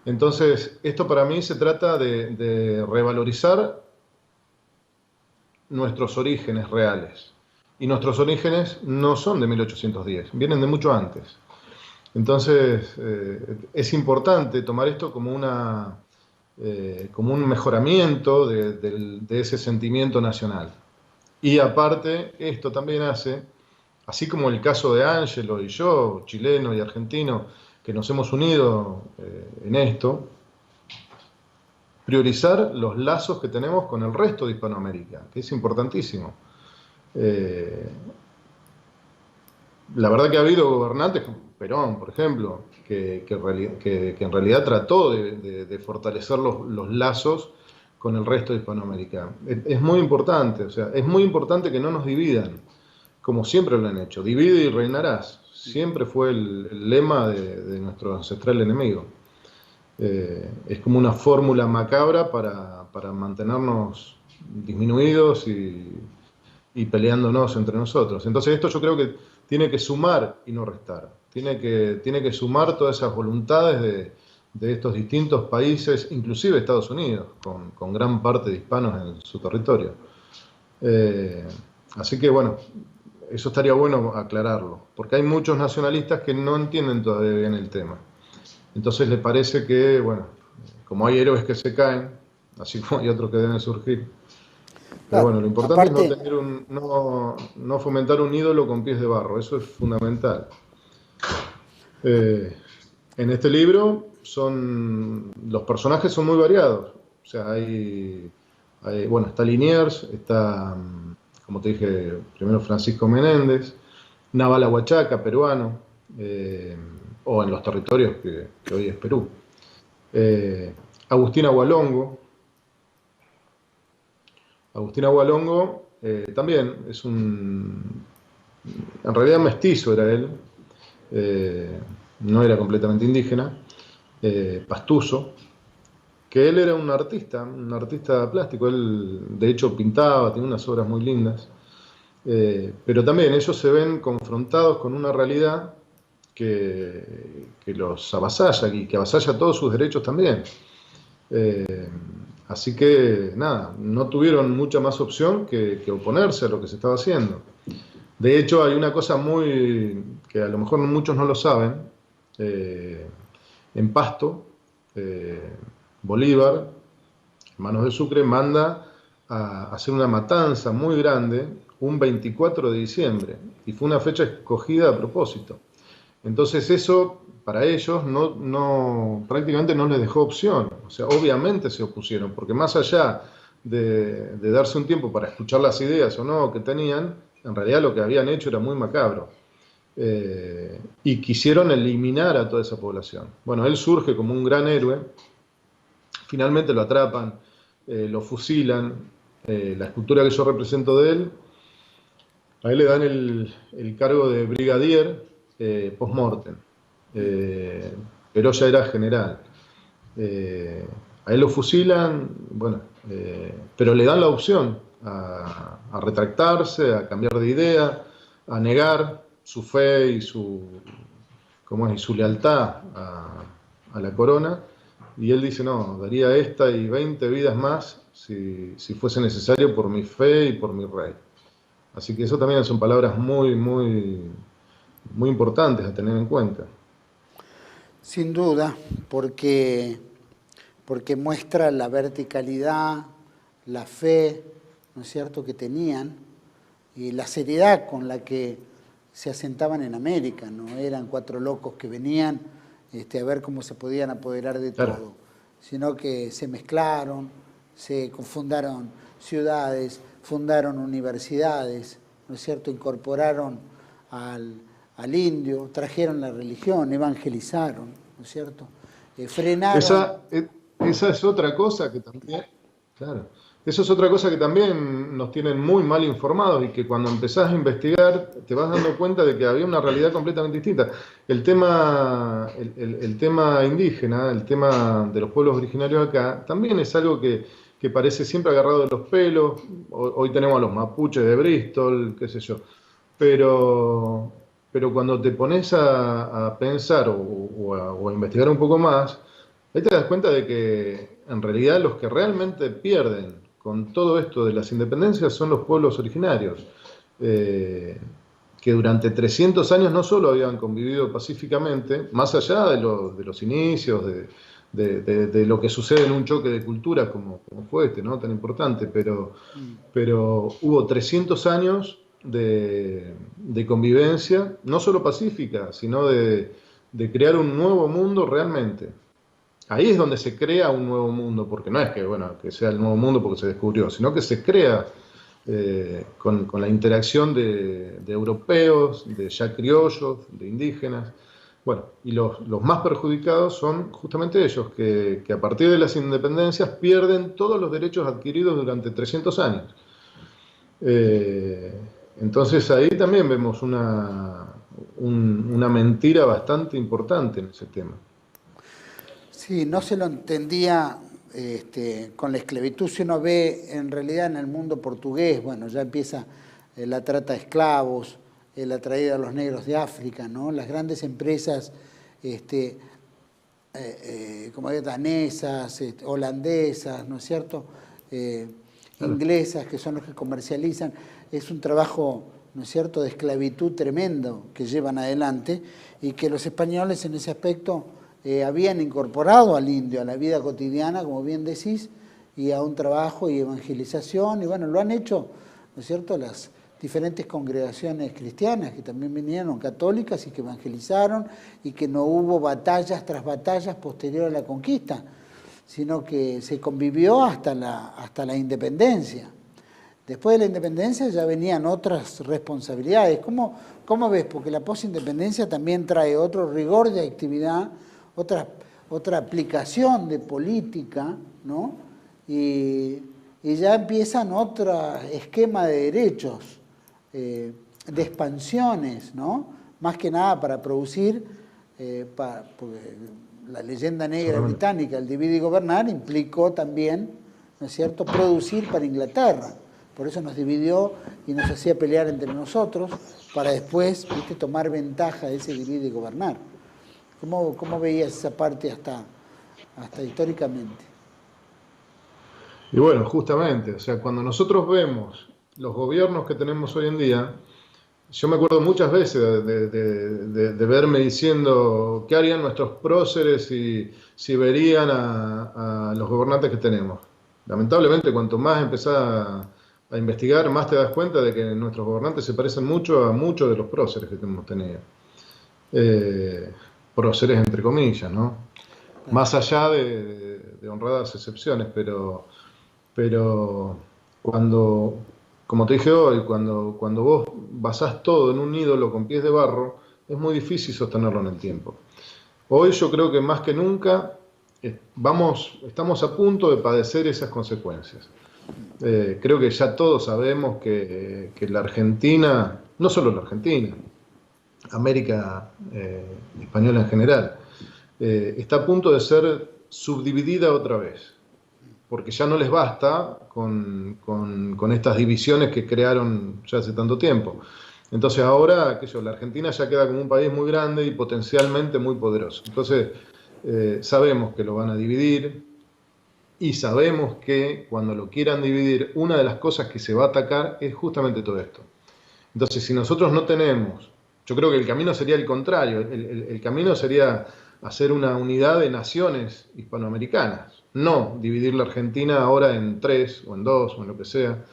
Entonces, esto para mí se trata de revalorizar nuestros orígenes reales. Y nuestros orígenes no son de 1810, vienen de mucho antes. Entonces, es importante tomar esto como un mejoramiento de ese sentimiento nacional. Y aparte, esto también hace, así como el caso de Ángelo y yo, chileno y argentino, que nos hemos unido en esto, priorizar los lazos que tenemos con el resto de Hispanoamérica, que es importantísimo. La verdad que ha habido gobernantes, como Perón, por ejemplo, que en realidad trató de fortalecer los lazos con el resto de Hispanoamérica. Es muy importante, o sea, es muy importante que no nos dividan, como siempre lo han hecho. Divide y reinarás. Siempre fue el lema de nuestro ancestral enemigo. Es como una fórmula macabra para mantenernos disminuidos y peleándonos entre nosotros. Entonces esto yo creo que tiene que sumar y no restar. Tiene que sumar todas esas voluntades de estos distintos países, inclusive Estados Unidos, con gran parte de hispanos en su territorio. Así que bueno, eso estaría bueno aclararlo, porque hay muchos nacionalistas que no entienden todavía bien el tema. Entonces les parece que, bueno, como hay héroes que se caen, así como hay otros que deben surgir. Pero bueno, lo importante es no fomentar un ídolo con pies de barro, eso es fundamental. En este libro los personajes son muy variados, o sea, hay Bueno, está Liniers, está, como te dije, primero Francisco Menéndez, Naval Huachaca, peruano, o en los territorios que hoy es Perú. Agustín Agualongo. Agustín Agualongo también es en realidad mestizo era él, no era completamente indígena, pastuso, que él era un artista plástico, él de hecho pintaba, tiene unas obras muy lindas, pero también ellos se ven confrontados con una realidad que los avasalla y que avasalla todos sus derechos también. Así que nada, no tuvieron mucha más opción que oponerse a lo que se estaba haciendo. De hecho, hay una cosa que a lo mejor muchos no lo saben. En Pasto, Bolívar, Hermanos de Sucre, manda a hacer una matanza muy grande un 24 de diciembre. Y fue una fecha escogida a propósito. Entonces eso, para ellos, prácticamente no les dejó opción. O sea, obviamente se opusieron, porque más allá de darse un tiempo para escuchar las ideas o no que tenían, en realidad lo que habían hecho era muy macabro. Y quisieron eliminar a toda esa población. Bueno, él surge como un gran héroe, finalmente lo atrapan, lo fusilan, la escultura que yo represento de él, a él le dan el cargo de brigadier post-mortem, pero ya era general. A él lo fusilan, bueno, pero le dan la opción a retractarse, a cambiar de idea, a negar su fe y su lealtad a la corona, y él dice, no, daría esta y 20 vidas más si fuese necesario por mi fe y por mi rey. Así que eso también son palabras muy, muy, muy importantes a tener en cuenta. Sin duda, porque muestra la verticalidad, la fe, ¿no es cierto?, que tenían y la seriedad con la que se asentaban en América, no eran cuatro locos que venían a ver cómo se podían apoderar de todo, sino que se mezclaron, se fundaron ciudades, fundaron universidades, ¿no es cierto?, incorporaron al indio, trajeron la religión, evangelizaron, ¿no es cierto?, frenaron. Esa es otra cosa que también, claro, eso es otra cosa que también nos tienen muy mal informados y que cuando empezás a investigar te vas dando cuenta de que había una realidad completamente distinta. El tema indígena, el tema de los pueblos originarios acá, también es algo que parece siempre agarrado de los pelos. Hoy tenemos a los mapuches de Bristol, qué sé yo. Pero cuando te pones a pensar o a investigar un poco más, ahí te das cuenta de que en realidad los que realmente pierden con todo esto de las independencias son los pueblos originarios, que durante 300 años no solo habían convivido pacíficamente, más allá de los inicios, de lo que sucede en un choque de culturas como fue este, ¿no?, tan importante, pero hubo 300 años de convivencia, no solo pacífica, sino de crear un nuevo mundo realmente. Ahí es donde se crea un nuevo mundo, porque no es que sea el nuevo mundo porque se descubrió, sino que se crea con la interacción de europeos, de ya criollos, de indígenas. Bueno, y los más perjudicados son justamente ellos, que a partir de las independencias pierden todos los derechos adquiridos durante 300 años. Entonces ahí también vemos una mentira bastante importante en ese tema. Sí, no se lo entendía con la esclavitud. Si uno ve en realidad en el mundo portugués, bueno, ya empieza la trata de esclavos, la traída de los negros de África, ¿no? Las grandes empresas como danesas, holandesas, ¿no es cierto?, inglesas, que son los que comercializan. Es un trabajo, ¿no es cierto?, de esclavitud tremendo que llevan adelante y que los españoles en ese aspecto habían incorporado al indio a la vida cotidiana, como bien decís, y a un trabajo y evangelización, y bueno, lo han hecho, ¿no es cierto?, las diferentes congregaciones cristianas que también vinieron, católicas, y que evangelizaron, y que no hubo batallas tras batallas posterior a la conquista, sino que se convivió hasta la independencia. Después de la independencia ya venían otras responsabilidades. ¿Cómo ves? Porque la posindependencia también trae otro rigor de actividad, otra aplicación de política, ¿no? Y ya empiezan otro esquema de derechos, de expansiones, ¿no? Más que nada para producir, porque la leyenda negra británica, el dividir y gobernar, implicó también, ¿no es cierto?, producir para Inglaterra. Por eso nos dividió y nos hacía pelear entre nosotros para después, ¿viste?, tomar ventaja de ese dividir y gobernar. ¿Cómo veías esa parte hasta históricamente? Y bueno, justamente, o sea, cuando nosotros vemos los gobiernos que tenemos hoy en día, yo me acuerdo muchas veces de verme diciendo qué harían nuestros próceres si verían a los gobernantes que tenemos. Lamentablemente, cuanto más empezás a investigar, más te das cuenta de que nuestros gobernantes se parecen mucho a muchos de los próceres que hemos tenido. Próceres entre comillas, ¿no? Más allá de honradas excepciones, pero cuando, como te dije hoy, cuando vos basás todo en un ídolo con pies de barro, es muy difícil sostenerlo en el tiempo. Hoy yo creo que más que nunca estamos a punto de padecer esas consecuencias. Creo que ya todos sabemos que la Argentina, no solo la Argentina, América española en general, está a punto de ser subdividida otra vez, porque ya no les basta con estas divisiones que crearon ya hace tanto tiempo. Entonces ahora, la Argentina ya queda como un país muy grande y potencialmente muy poderoso. Entonces sabemos que lo van a dividir y sabemos que cuando lo quieran dividir, una de las cosas que se va a atacar es justamente todo esto. Entonces, si nosotros no tenemos, yo creo que el camino sería el contrario, el camino sería hacer una unidad de naciones hispanoamericanas, no dividir la Argentina ahora en 3 o en 2 o en lo que sea,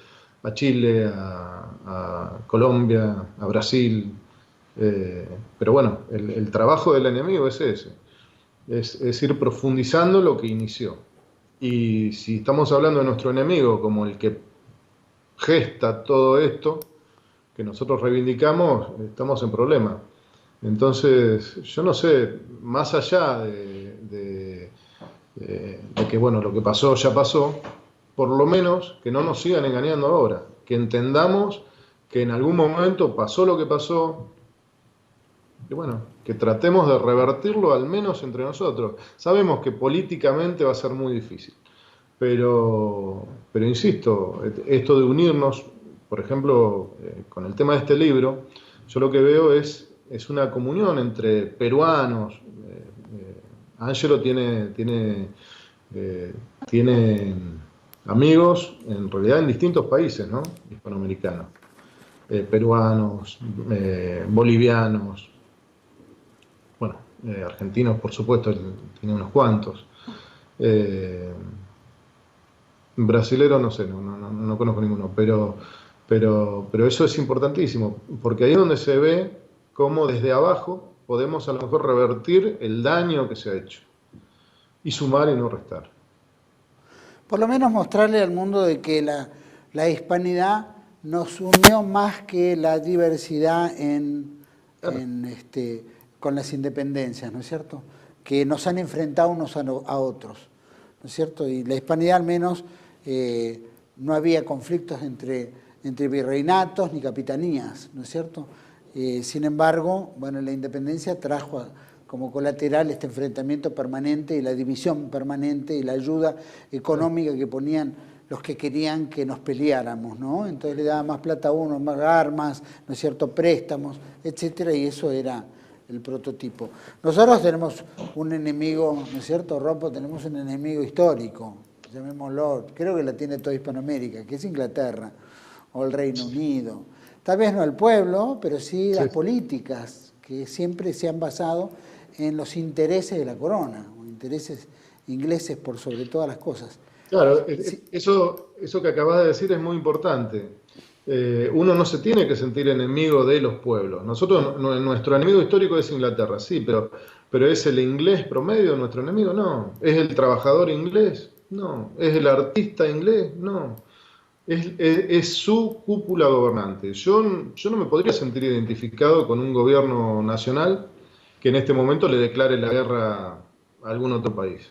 a Chile, a Colombia, a Brasil. Pero bueno, el trabajo del enemigo es ese, es ir profundizando lo que inició. Y si estamos hablando de nuestro enemigo como el que gesta todo esto que nosotros reivindicamos, estamos en problema. Entonces, yo no sé, más allá de que bueno, lo que pasó ya pasó, por lo menos que no nos sigan engañando ahora, que entendamos que en algún momento pasó lo que pasó, y bueno, que tratemos de revertirlo al menos entre nosotros. Sabemos que políticamente va a ser muy difícil, pero insisto, esto de unirnos, por ejemplo, con el tema de este libro, yo lo que veo es una comunión entre peruanos. Angelo tiene amigos en realidad en distintos países, ¿no?, hispanoamericanos, peruanos, bolivianos, bueno, argentinos por supuesto, tiene unos cuantos, brasileros no sé, no conozco ninguno, pero eso es importantísimo, porque ahí es donde se ve cómo desde abajo podemos a lo mejor revertir el daño que se ha hecho y sumar y no restar. Por lo menos mostrarle al mundo de que la hispanidad nos unió más que la diversidad con las independencias, ¿no es cierto? Que nos han enfrentado unos a otros, ¿no es cierto? Y la hispanidad al menos no había conflictos entre virreinatos ni capitanías, ¿no es cierto? Sin embargo, bueno, la independencia trajo como colateral este enfrentamiento permanente y la división permanente y la ayuda económica que ponían los que querían que nos peleáramos, ¿no? Entonces le daba más plata a uno, más armas, ¿no es cierto?, préstamos, etcétera, y eso era el prototipo. Nosotros tenemos un enemigo, ¿no es cierto, Rompo? Tenemos un enemigo histórico, llamémoslo, creo que la tiene toda Hispanoamérica, que es Inglaterra o el Reino Unido. Tal vez no el pueblo, pero sí las políticas que siempre se han basado en los intereses de la corona, o intereses ingleses por sobre todas las cosas. Claro, eso que acabas de decir es muy importante. Uno no se tiene que sentir enemigo de los pueblos. Nosotros, nuestro enemigo histórico es Inglaterra, sí, pero pero ¿es el inglés promedio nuestro enemigo? No. ¿Es el trabajador inglés? No. ¿Es el artista inglés? No. Es su cúpula gobernante. Yo no me podría sentir identificado con un gobierno nacional que en este momento le declare la guerra a algún otro país.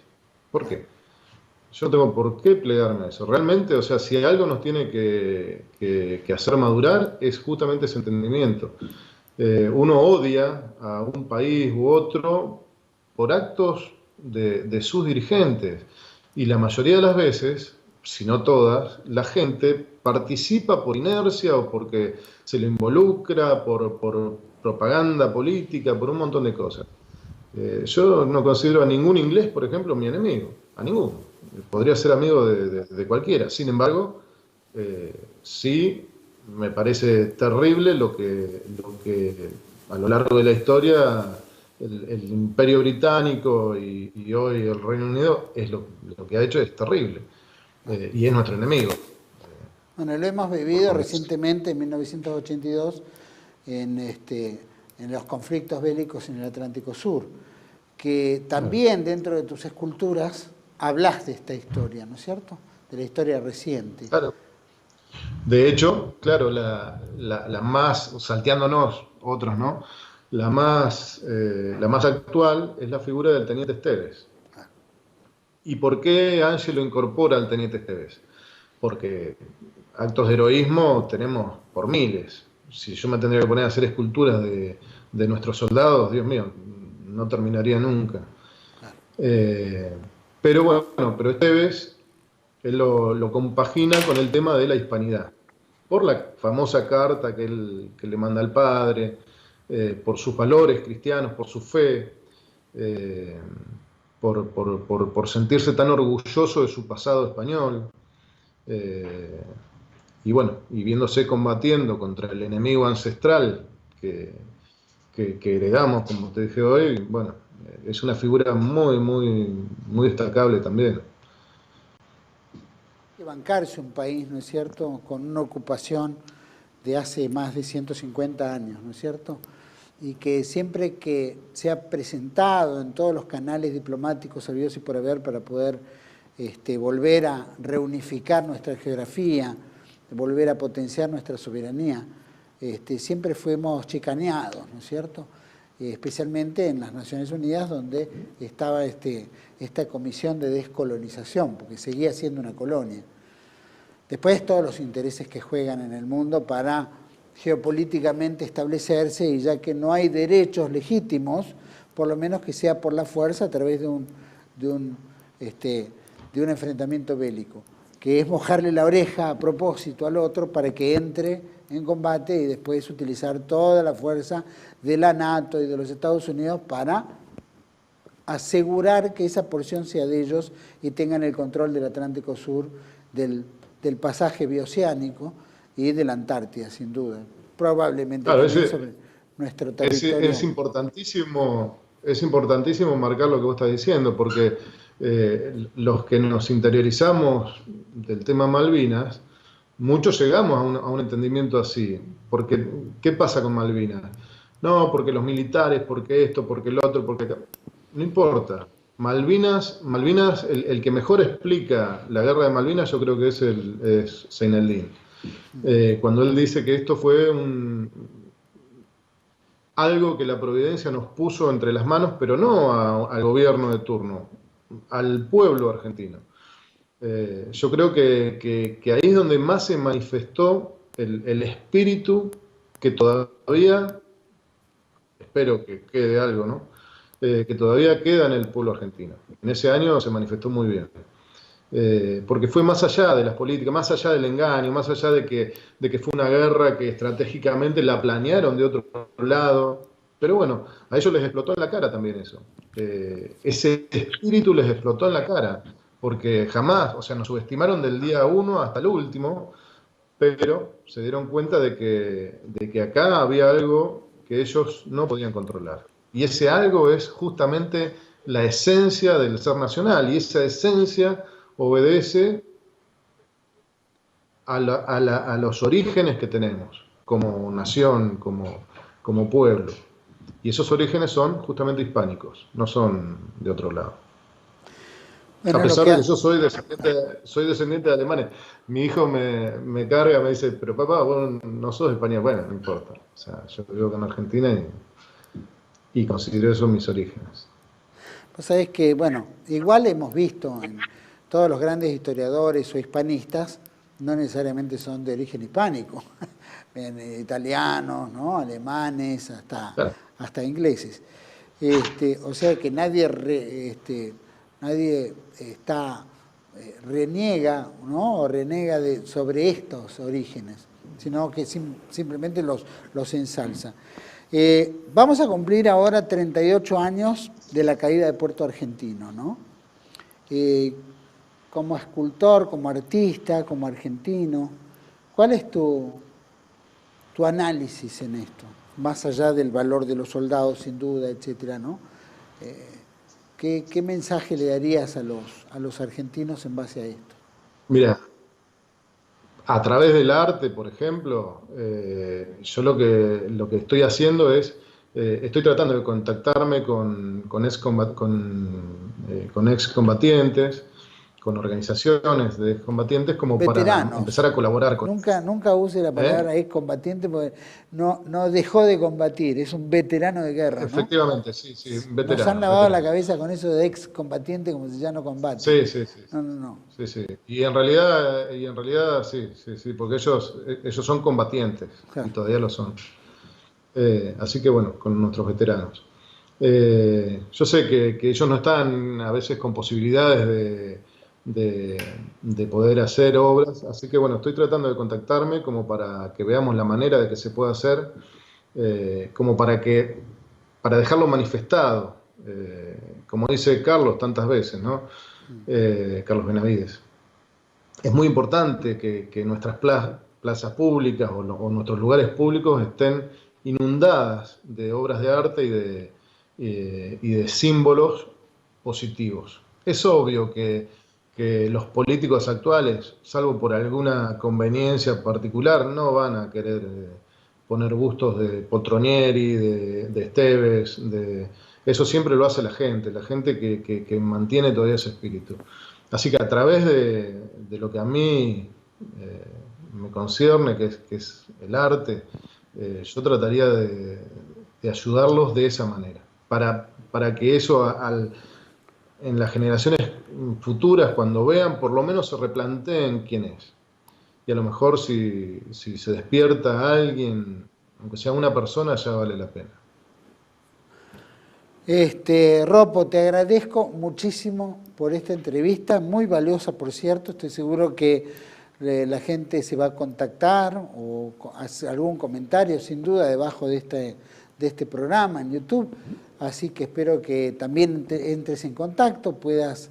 ¿Por qué? Yo no tengo por qué plegarme a eso. Realmente, o sea, si algo nos tiene que hacer madurar es justamente ese entendimiento. Uno odia a un país u otro por actos de sus dirigentes. Y la mayoría de las veces, si no todas, la gente participa por inercia o porque se lo involucra, por propaganda política, por un montón de cosas. Yo no considero a ningún inglés, por ejemplo, mi enemigo. A ninguno. Podría ser amigo de cualquiera. Sin embargo, sí me parece terrible lo que a lo largo de la historia el Imperio Británico y hoy el Reino Unido es lo que ha hecho es terrible. Y es nuestro enemigo. Bueno, lo hemos vivido recientemente en 1982 en los conflictos bélicos en el Atlántico Sur, que también dentro de tus esculturas hablas de esta historia, ¿no es cierto? De la historia reciente. Claro. De hecho, claro, la más, salteándonos otros, ¿no? La más actual es la figura del Teniente Esteves. ¿Y por qué Ángelo incorpora al Teniente Esteves? Porque actos de heroísmo tenemos por miles. Si yo me tendría que poner a hacer esculturas de nuestros soldados, Dios mío, no terminaría nunca. Pero bueno, pero Esteves él lo compagina con el tema de la hispanidad, por la famosa carta que le manda al padre, por sus valores cristianos, por su fe, por sentirse tan orgulloso de su pasado español, y bueno, y viéndose combatiendo contra el enemigo ancestral que heredamos, como te dije hoy, bueno, es una figura muy, muy, muy destacable también. Hay que bancarse un país, ¿no es cierto?, con una ocupación de hace más de 150 años, ¿no es cierto?, y que siempre que se ha presentado en todos los canales diplomáticos habidos y por haber para poder volver a reunificar nuestra geografía, volver a potenciar nuestra soberanía, siempre fuimos chicaneados, ¿no es cierto?, especialmente en las Naciones Unidas, donde estaba esta comisión de descolonización, porque seguía siendo una colonia. Después todos los intereses que juegan en el mundo para geopolíticamente establecerse, y ya que no hay derechos legítimos, por lo menos que sea por la fuerza a través de un enfrentamiento bélico, que es mojarle la oreja a propósito al otro para que entre en combate y después utilizar toda la fuerza de la NATO y de los Estados Unidos para asegurar que esa porción sea de ellos y tengan el control del Atlántico Sur, del pasaje bioceánico y de la Antártida, sin duda. Probablemente claro, sobre nuestro territorio. Es importantísimo marcar lo que vos estás diciendo, porque los que nos interiorizamos del tema Malvinas, muchos llegamos a un entendimiento así. Porque, ¿qué pasa con Malvinas? No, porque los militares, porque esto, porque el otro, porque... No importa. Malvinas, el que mejor explica la guerra de Malvinas, yo creo que es Seyneldin. Cuando él dice que esto fue algo que la providencia nos puso entre las manos, pero no al gobierno de turno, al pueblo argentino. Yo creo que ahí es donde más se manifestó el espíritu que todavía, espero que quede algo, ¿no? Que todavía queda en el pueblo argentino. En ese año se manifestó muy bien. Porque fue más allá de las políticas, más allá del engaño, más allá de que fue una guerra que estratégicamente la planearon de otro lado. Pero bueno, a ellos les explotó en la cara también eso. Ese espíritu les explotó en la cara, porque jamás, o sea, nos subestimaron del día 1 hasta el último, pero se dieron cuenta de que acá había algo que ellos no podían controlar. Y ese algo es justamente la esencia del ser nacional, y esa esencia obedece a los orígenes que tenemos como nación, como pueblo. Y esos orígenes son justamente hispánicos, no son de otro lado. Bueno, A pesar de que yo soy descendiente de alemanes. Mi hijo me carga, me dice, pero papá, vos no sos español. Bueno, no importa. O sea, yo vivo acá en Argentina y considero esos mis orígenes. Pues sabés que, bueno, igual hemos visto en todos los grandes historiadores o hispanistas, no necesariamente son de origen hispánico, italianos, ¿no? Alemanes, Claro. hasta ingleses. O sea que nadie reniega, ¿no? O renega sobre estos orígenes, sino que simplemente los ensalza. Vamos a cumplir ahora 38 años de la caída de Puerto Argentino, ¿no? Como escultor, como artista, como argentino, ¿cuál es tu análisis en esto? Más allá del valor de los soldados, sin duda, etcétera, ¿no? ¿Qué mensaje le darías a los argentinos en base a esto? Mira, a través del arte, por ejemplo, yo lo que estoy haciendo es, estoy tratando de contactarme con excombatientes, con organizaciones de excombatientes, como Veteranos. para empezar a colaborar con Nunca use la palabra excombatiente porque no dejó de combatir, es un veterano de guerra, ¿no? Efectivamente, sí, veterano. Nos han lavado la cabeza con eso de excombatiente como si ya no combate. Sí. No. Sí. Y en realidad sí, porque ellos son combatientes, Claro. y todavía lo son. Así que bueno, con nuestros veteranos. Yo sé que ellos no están a veces con posibilidades de poder hacer obras, así que bueno, estoy tratando de contactarme como para que veamos la manera de que se pueda hacer, como para dejarlo manifestado, como dice Carlos tantas veces, ¿no? Carlos Benavides. Es muy importante que nuestras plazas públicas o nuestros lugares públicos estén inundadas de obras de arte y de símbolos positivos. Es obvio que los políticos actuales, salvo por alguna conveniencia particular, no van a querer poner bustos de Poltronieri, de Esteves, eso siempre lo hace la gente que mantiene todavía ese espíritu. Así que a través de lo que a mí me concierne, que es el arte, yo trataría de ayudarlos de esa manera, para que eso en las generaciones futuras, cuando vean, por lo menos se replanteen quién es. Y a lo mejor si se despierta alguien, aunque sea una persona, ya vale la pena. Ropo, te agradezco muchísimo por esta entrevista, muy valiosa, por cierto. Estoy seguro que la gente se va a contactar o hace algún comentario, sin duda, debajo de este programa en YouTube. Así que espero que también entres en contacto, puedas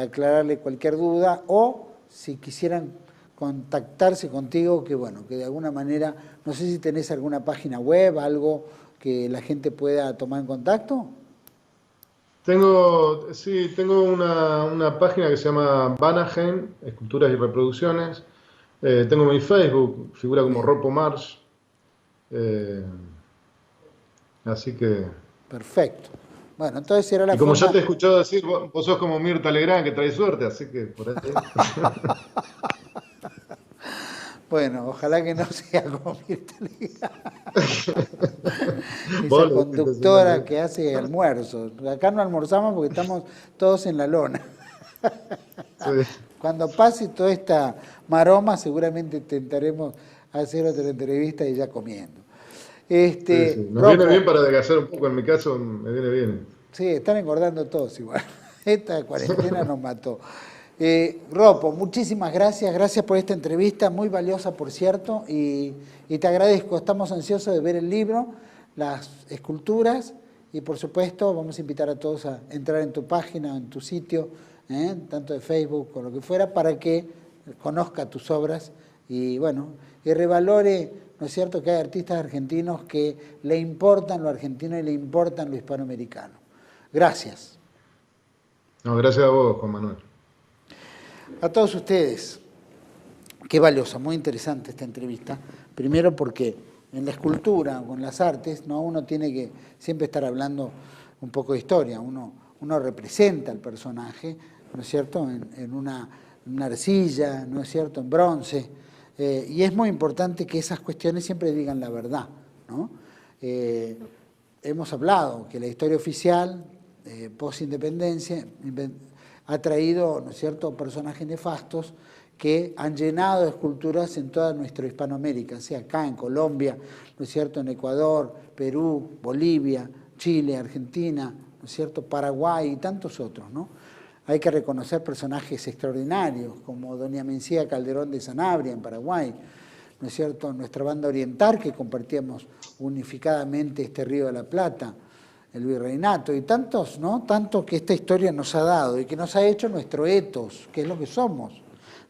aclararle cualquier duda, o si quisieran contactarse contigo, que bueno, que de alguna manera, no sé si tenés alguna página web, algo que la gente pueda tomar en contacto. Tengo una página que se llama Vanaheim, Esculturas y Reproducciones. Tengo mi Facebook, figura como Ropo Marsh. Así que... Perfecto. Bueno, entonces era la y como forma... ya te he escuchado decir, vos sos como Mirta Legrand, que trae suerte, así que por ahí... Bueno, ojalá que no sea como Mirta Legrand. Esa conductora que hace almuerzos. Acá no almorzamos porque estamos todos en la lona. Sí. Cuando pase toda esta maroma, seguramente intentaremos hacer otra entrevista y ya comiendo. Sí. Nos viene bien para adelgazar un poco, en mi caso me viene bien. Sí, están engordando todos igual. Esta cuarentena nos mató. Ropo, muchísimas gracias por esta entrevista, muy valiosa por cierto, y te agradezco, estamos ansiosos de ver el libro, las esculturas, y por supuesto vamos a invitar a todos a entrar en tu página, en tu sitio, tanto de Facebook o lo que fuera, para que conozca tus obras y bueno, y revalore, ¿no es cierto?, que hay artistas argentinos que le importan lo argentino y le importan lo hispanoamericano. Gracias. No, gracias a vos, Juan Manuel. A todos ustedes, qué valiosa, muy interesante esta entrevista. Primero porque la escultura, con las artes, ¿no? Uno tiene que siempre estar hablando un poco de historia, uno representa al personaje, ¿no es cierto?, en una arcilla, ¿no es cierto?, en bronce, y es muy importante que esas cuestiones siempre digan la verdad, ¿no? Hemos hablado que la historia oficial, post-independencia, ha traído, ¿no es cierto?, personajes nefastos que han llenado de esculturas en toda nuestra Hispanoamérica, sea acá en Colombia, ¿no es cierto?, en Ecuador, Perú, Bolivia, Chile, Argentina, ¿no es cierto?, Paraguay y tantos otros, ¿no? Hay que reconocer personajes extraordinarios, como doña Mencía Calderón de Sanabria en Paraguay, ¿no es cierto?, nuestra banda oriental, que compartíamos unificadamente este Río de la Plata, el virreinato, y tantos, ¿no?, tanto que esta historia nos ha dado y que nos ha hecho nuestro ethos, que es lo que somos,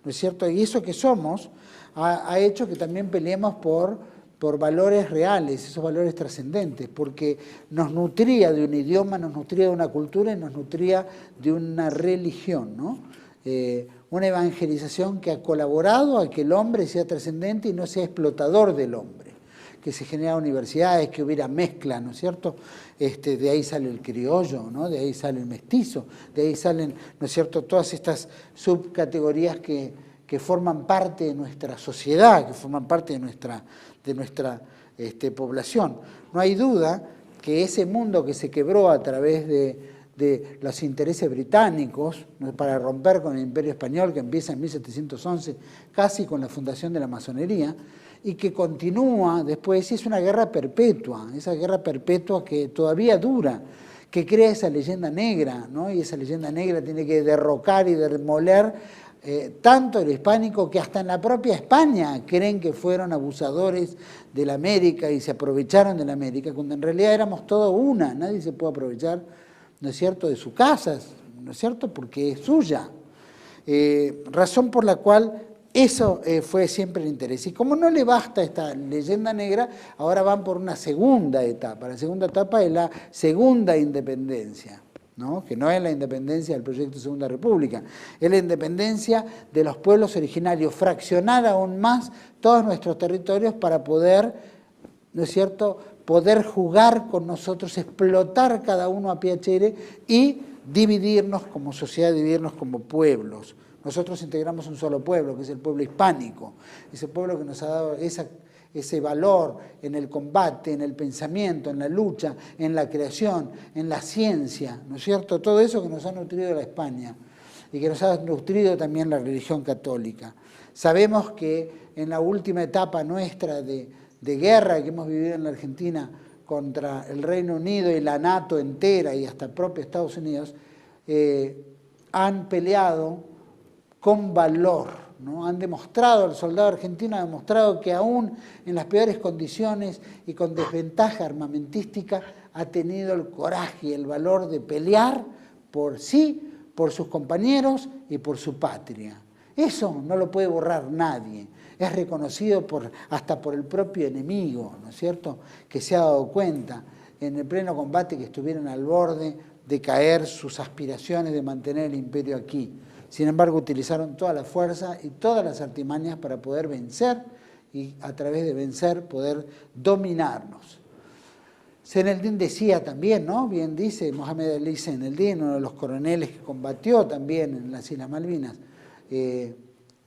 ¿no es cierto? Y eso que somos ha hecho que también peleemos por valores reales, esos valores trascendentes, porque nos nutría de un idioma, nos nutría de una cultura y nos nutría de una religión, ¿no? Una evangelización que ha colaborado a que el hombre sea trascendente y no sea explotador del hombre, que se generan universidades, que hubiera mezcla, ¿no es cierto? De ahí sale el criollo, ¿no? De ahí sale el mestizo, de ahí salen, ¿no es cierto?, todas estas subcategorías que forman parte de nuestra sociedad, que forman parte de nuestra población. No hay duda que ese mundo que se quebró a través de los intereses británicos, ¿no?, para romper con el Imperio Español, que empieza en 1711, casi con la fundación de la masonería, y que continúa después, es una guerra perpetua, esa guerra perpetua que todavía dura, que crea esa leyenda negra, ¿no? Y esa leyenda negra tiene que derrocar y demoler tanto el hispánico que hasta en la propia España creen que fueron abusadores de la América y se aprovecharon de la América, cuando en realidad éramos todo una, nadie se puede aprovechar, ¿no es cierto?, de sus casas, ¿no es cierto?, porque es suya. Razón por la cual eso fue siempre el interés. Y como no le basta esta leyenda negra, ahora van por una segunda etapa. La segunda etapa es la segunda independencia, ¿no?, que no es la independencia del proyecto Segunda República, es la independencia de los pueblos originarios, fraccionar aún más todos nuestros territorios para poder, ¿no es cierto?, poder jugar con nosotros, explotar cada uno a piacere y dividirnos como sociedad, dividirnos como pueblos. Nosotros integramos un solo pueblo, que es el pueblo hispánico, ese pueblo que nos ha dado ese valor en el combate, en el pensamiento, en la lucha, en la creación, en la ciencia, ¿no es cierto? Todo eso que nos ha nutrido la España y que nos ha nutrido también la religión católica. Sabemos que en la última etapa nuestra de guerra que hemos vivido en la Argentina contra el Reino Unido y la NATO entera y hasta el propio Estados Unidos, han peleado con valor, ¿no? Han demostrado, el soldado argentino ha demostrado que aún en las peores condiciones y con desventaja armamentística ha tenido el coraje y el valor de pelear por sí, por sus compañeros y por su patria. Eso no lo puede borrar nadie, es reconocido hasta por el propio enemigo, ¿no es cierto?, que se ha dado cuenta en el pleno combate que estuvieron al borde de caer sus aspiraciones de mantener el imperio aquí. Sin embargo, utilizaron toda la fuerza y todas las artimañas para poder vencer y a través de vencer poder dominarnos. Zeneldín decía también, ¿no?, bien dice Mohamed Ali Zeneldín, uno de los coroneles que combatió también en las Islas Malvinas,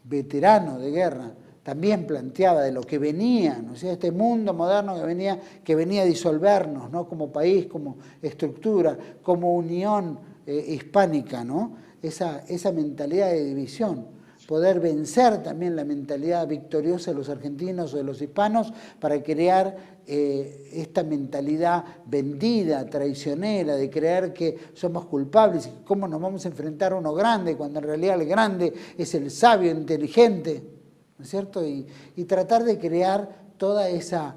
veterano de guerra, también planteaba de lo que venía, ¿no? O sea, este mundo moderno que venía a disolvernos, ¿no?, como país, como estructura, como unión hispánica, ¿no? Esa mentalidad de división, poder vencer también la mentalidad victoriosa de los argentinos o de los hispanos para crear esta mentalidad vendida, traicionera, de creer que somos culpables y cómo nos vamos a enfrentar a uno grande, cuando en realidad el grande es el sabio, inteligente, ¿no es cierto? Y tratar de crear toda esa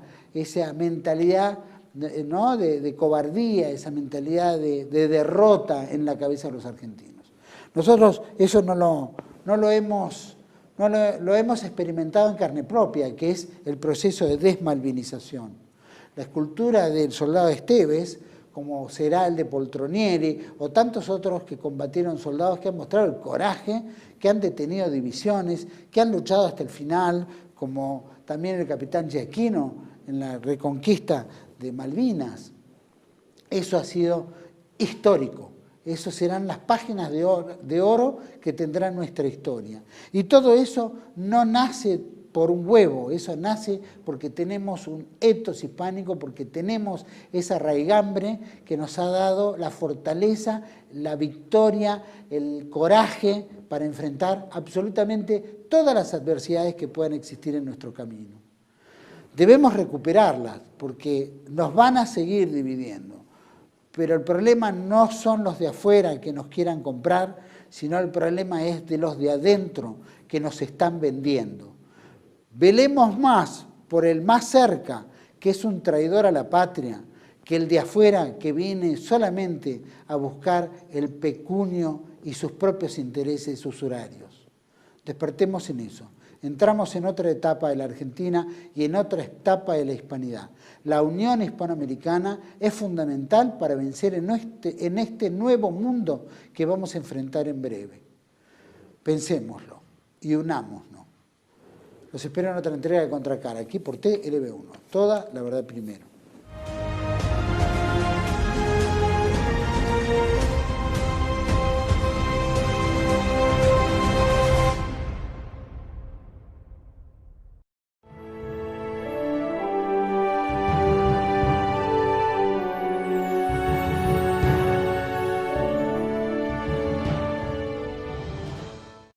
mentalidad, ¿no?, de cobardía, esa mentalidad de derrota en la cabeza de los argentinos. Nosotros eso lo hemos experimentado en carne propia, que es el proceso de desmalvinización. La escultura del soldado Esteves, como será el de Poltronieri, o tantos otros que combatieron soldados que han mostrado el coraje, que han detenido divisiones, que han luchado hasta el final, como también el capitán Giacchino en la reconquista de Malvinas. Eso ha sido histórico. Eso serán las páginas de oro que tendrá nuestra historia. Y todo eso no nace por un huevo, eso nace porque tenemos un etos hispánico, porque tenemos esa raigambre que nos ha dado la fortaleza, la victoria, el coraje para enfrentar absolutamente todas las adversidades que puedan existir en nuestro camino. Debemos recuperarlas porque nos van a seguir dividiendo. Pero el problema no son los de afuera que nos quieran comprar, sino el problema es de los de adentro que nos están vendiendo. Velemos más por el más cerca, que es un traidor a la patria, que el de afuera que viene solamente a buscar el pecunio y sus propios intereses usurarios. Despertemos en eso. Entramos en otra etapa de la Argentina y en otra etapa de la hispanidad. La unión hispanoamericana es fundamental para vencer en este nuevo mundo que vamos a enfrentar en breve. Pensémoslo y unámonos. Los espero en otra entrega de Contracara, aquí por TLB1. Toda la verdad primero.